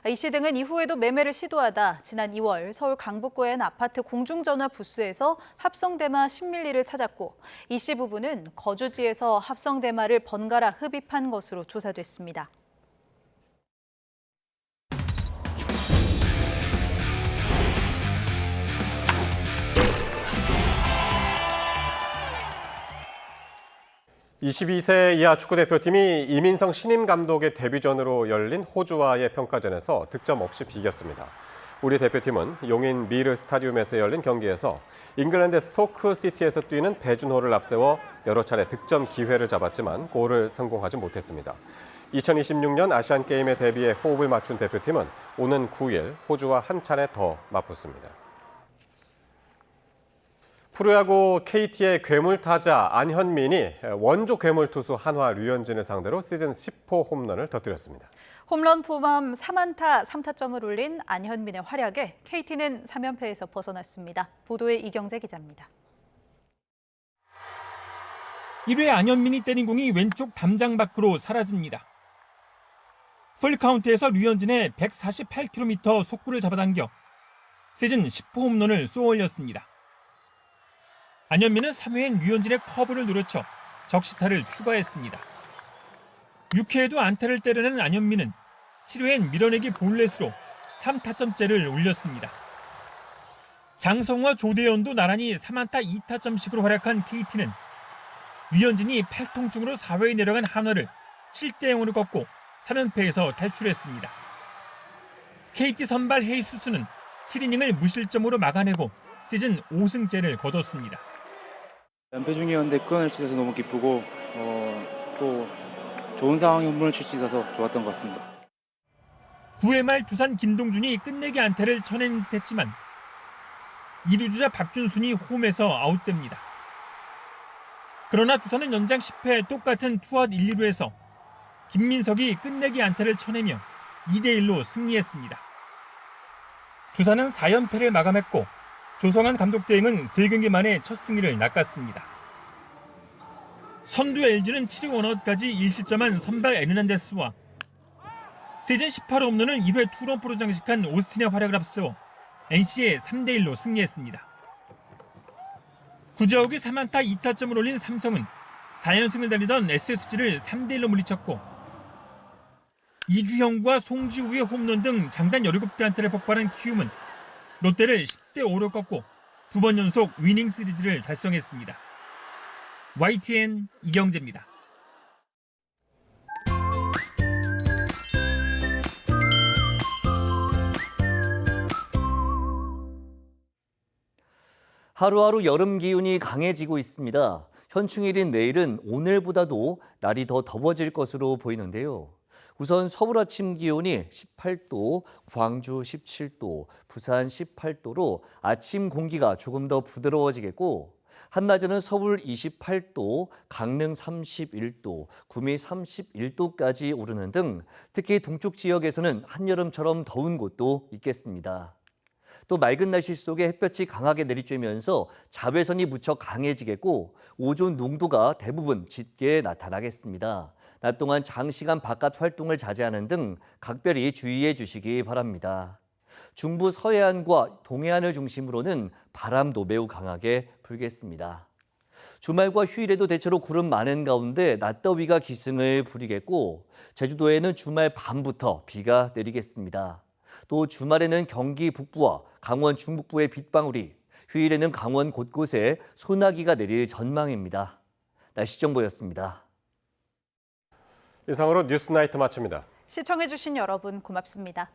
이 씨 등은 이후에도 매매를 시도하다 지난 2월 서울 강북구의 한 아파트 공중전화 부스에서 합성대마 10밀리를 찾았고 이 씨 부부는 거주지에서 합성대마를 번갈아 흡입한 것으로 조사됐습니다. 22세 이하 축구대표팀이 이민성 신임 감독의 데뷔전으로 열린 호주와의 평가전에서 득점 없이 비겼습니다. 우리 대표팀은 용인 미르 스타디움에서 열린 경기에서 잉글랜드 스토크 시티에서 뛰는 배준호를 앞세워 여러 차례 득점 기회를 잡았지만 골을 성공하지 못했습니다. 2026년 아시안게임에 대비해 호흡을 맞춘 대표팀은 오는 9일 호주와 한 차례 더 맞붙습니다. 프로야구 KT의 괴물타자 안현민이 원조 괴물투수 한화 류현진을 상대로 시즌 10호 홈런을 터뜨렸습니다. 홈런 포함 3안타 3타점을 올린 안현민의 활약에 KT는 3연패에서 벗어났습니다. 보도에 이경재 기자입니다. 1회 안현민이 때린 공이 왼쪽 담장 밖으로 사라집니다. 풀카운트에서 류현진의 148km 속구를 잡아당겨 시즌 10호 홈런을 쏘아올렸습니다. 안현민은 3회엔 류현진의 커브를 노려쳐 적시타를 추가했습니다. 6회에도 안타를 때려낸 안현민은 7회엔 밀어내기 볼넷으로 3타점째를 올렸습니다. 장성우와 조대현도 나란히 3안타 2타점씩으로 활약한 KT는 류현진이 팔통증으로 4회에 내려간 한화를 7대0으로 꺾고 3연패에서 탈출했습니다. KT 선발 헤이수스는 7이닝을 무실점으로 막아내고 시즌 5승째를 거뒀습니다. 연패 중이었는데 끊을 수 있어서 너무 기쁘고 또 좋은 상황에 홈런을 칠 수 있어서 좋았던 것 같습니다. 9회 말 두산 김동준이 끝내기 안타를 쳐낸 듯했지만 2루주자 박준순이 홈에서 아웃됩니다. 그러나 두산은 연장 10회 똑같은 투아웃 1, 2루에서 김민석이 끝내기 안타를 쳐내며 2대1로 승리했습니다. 두산은 4연패를 마감했고 조성환 감독 대행은 3경기 만에 첫 승리를 낚았습니다. 선두 LG는 7회 원아웃까지 1실점한 선발 에르난데스와 시즌 18호 홈런을 2회 투런포로 장식한 오스틴의 활약을 앞세워 NC에 3대1로 승리했습니다. 구자욱이 3안타 2타점을 올린 삼성은 4연승을 달리던 SSG를 3대1로 물리쳤고 이주형과 송지우의 홈런 등 장단 17개 안타를 폭발한 키움은 롯데를 10대5로 꺾고 2번 연속 위닝 시리즈를 달성했습니다. YTN 이경재입니다. 하루하루 여름 기운이 강해지고 있습니다. 현충일인 내일은 오늘보다도 날이 더 더워질 것으로 보이는데요. 우선 서울 아침 기온이 18도, 광주 17도, 부산 18도로 아침 공기가 조금 더 부드러워지겠고 한낮에는 서울 28도, 강릉 31도, 구미 31도까지 오르는 등 특히 동쪽 지역에서는 한여름처럼 더운 곳도 있겠습니다. 또 맑은 날씨 속에 햇볕이 강하게 내리쬐면서 자외선이 무척 강해지겠고 오존 농도가 대부분 짙게 나타나겠습니다. 낮 동안 장시간 바깥 활동을 자제하는 등 각별히 주의해 주시기 바랍니다. 중부 서해안과 동해안을 중심으로는 바람도 매우 강하게 불겠습니다. 주말과 휴일에도 대체로 구름 많은 가운데 낮더위가 기승을 부리겠고 제주도에는 주말 밤부터 비가 내리겠습니다. 또 주말에는 경기 북부와 강원 중북부의 빗방울이, 휴일에는 강원 곳곳에 소나기가 내릴 전망입니다. 날씨 정보였습니다. 이상으로 뉴스나이트 마칩니다. 시청해주신 여러분 고맙습니다.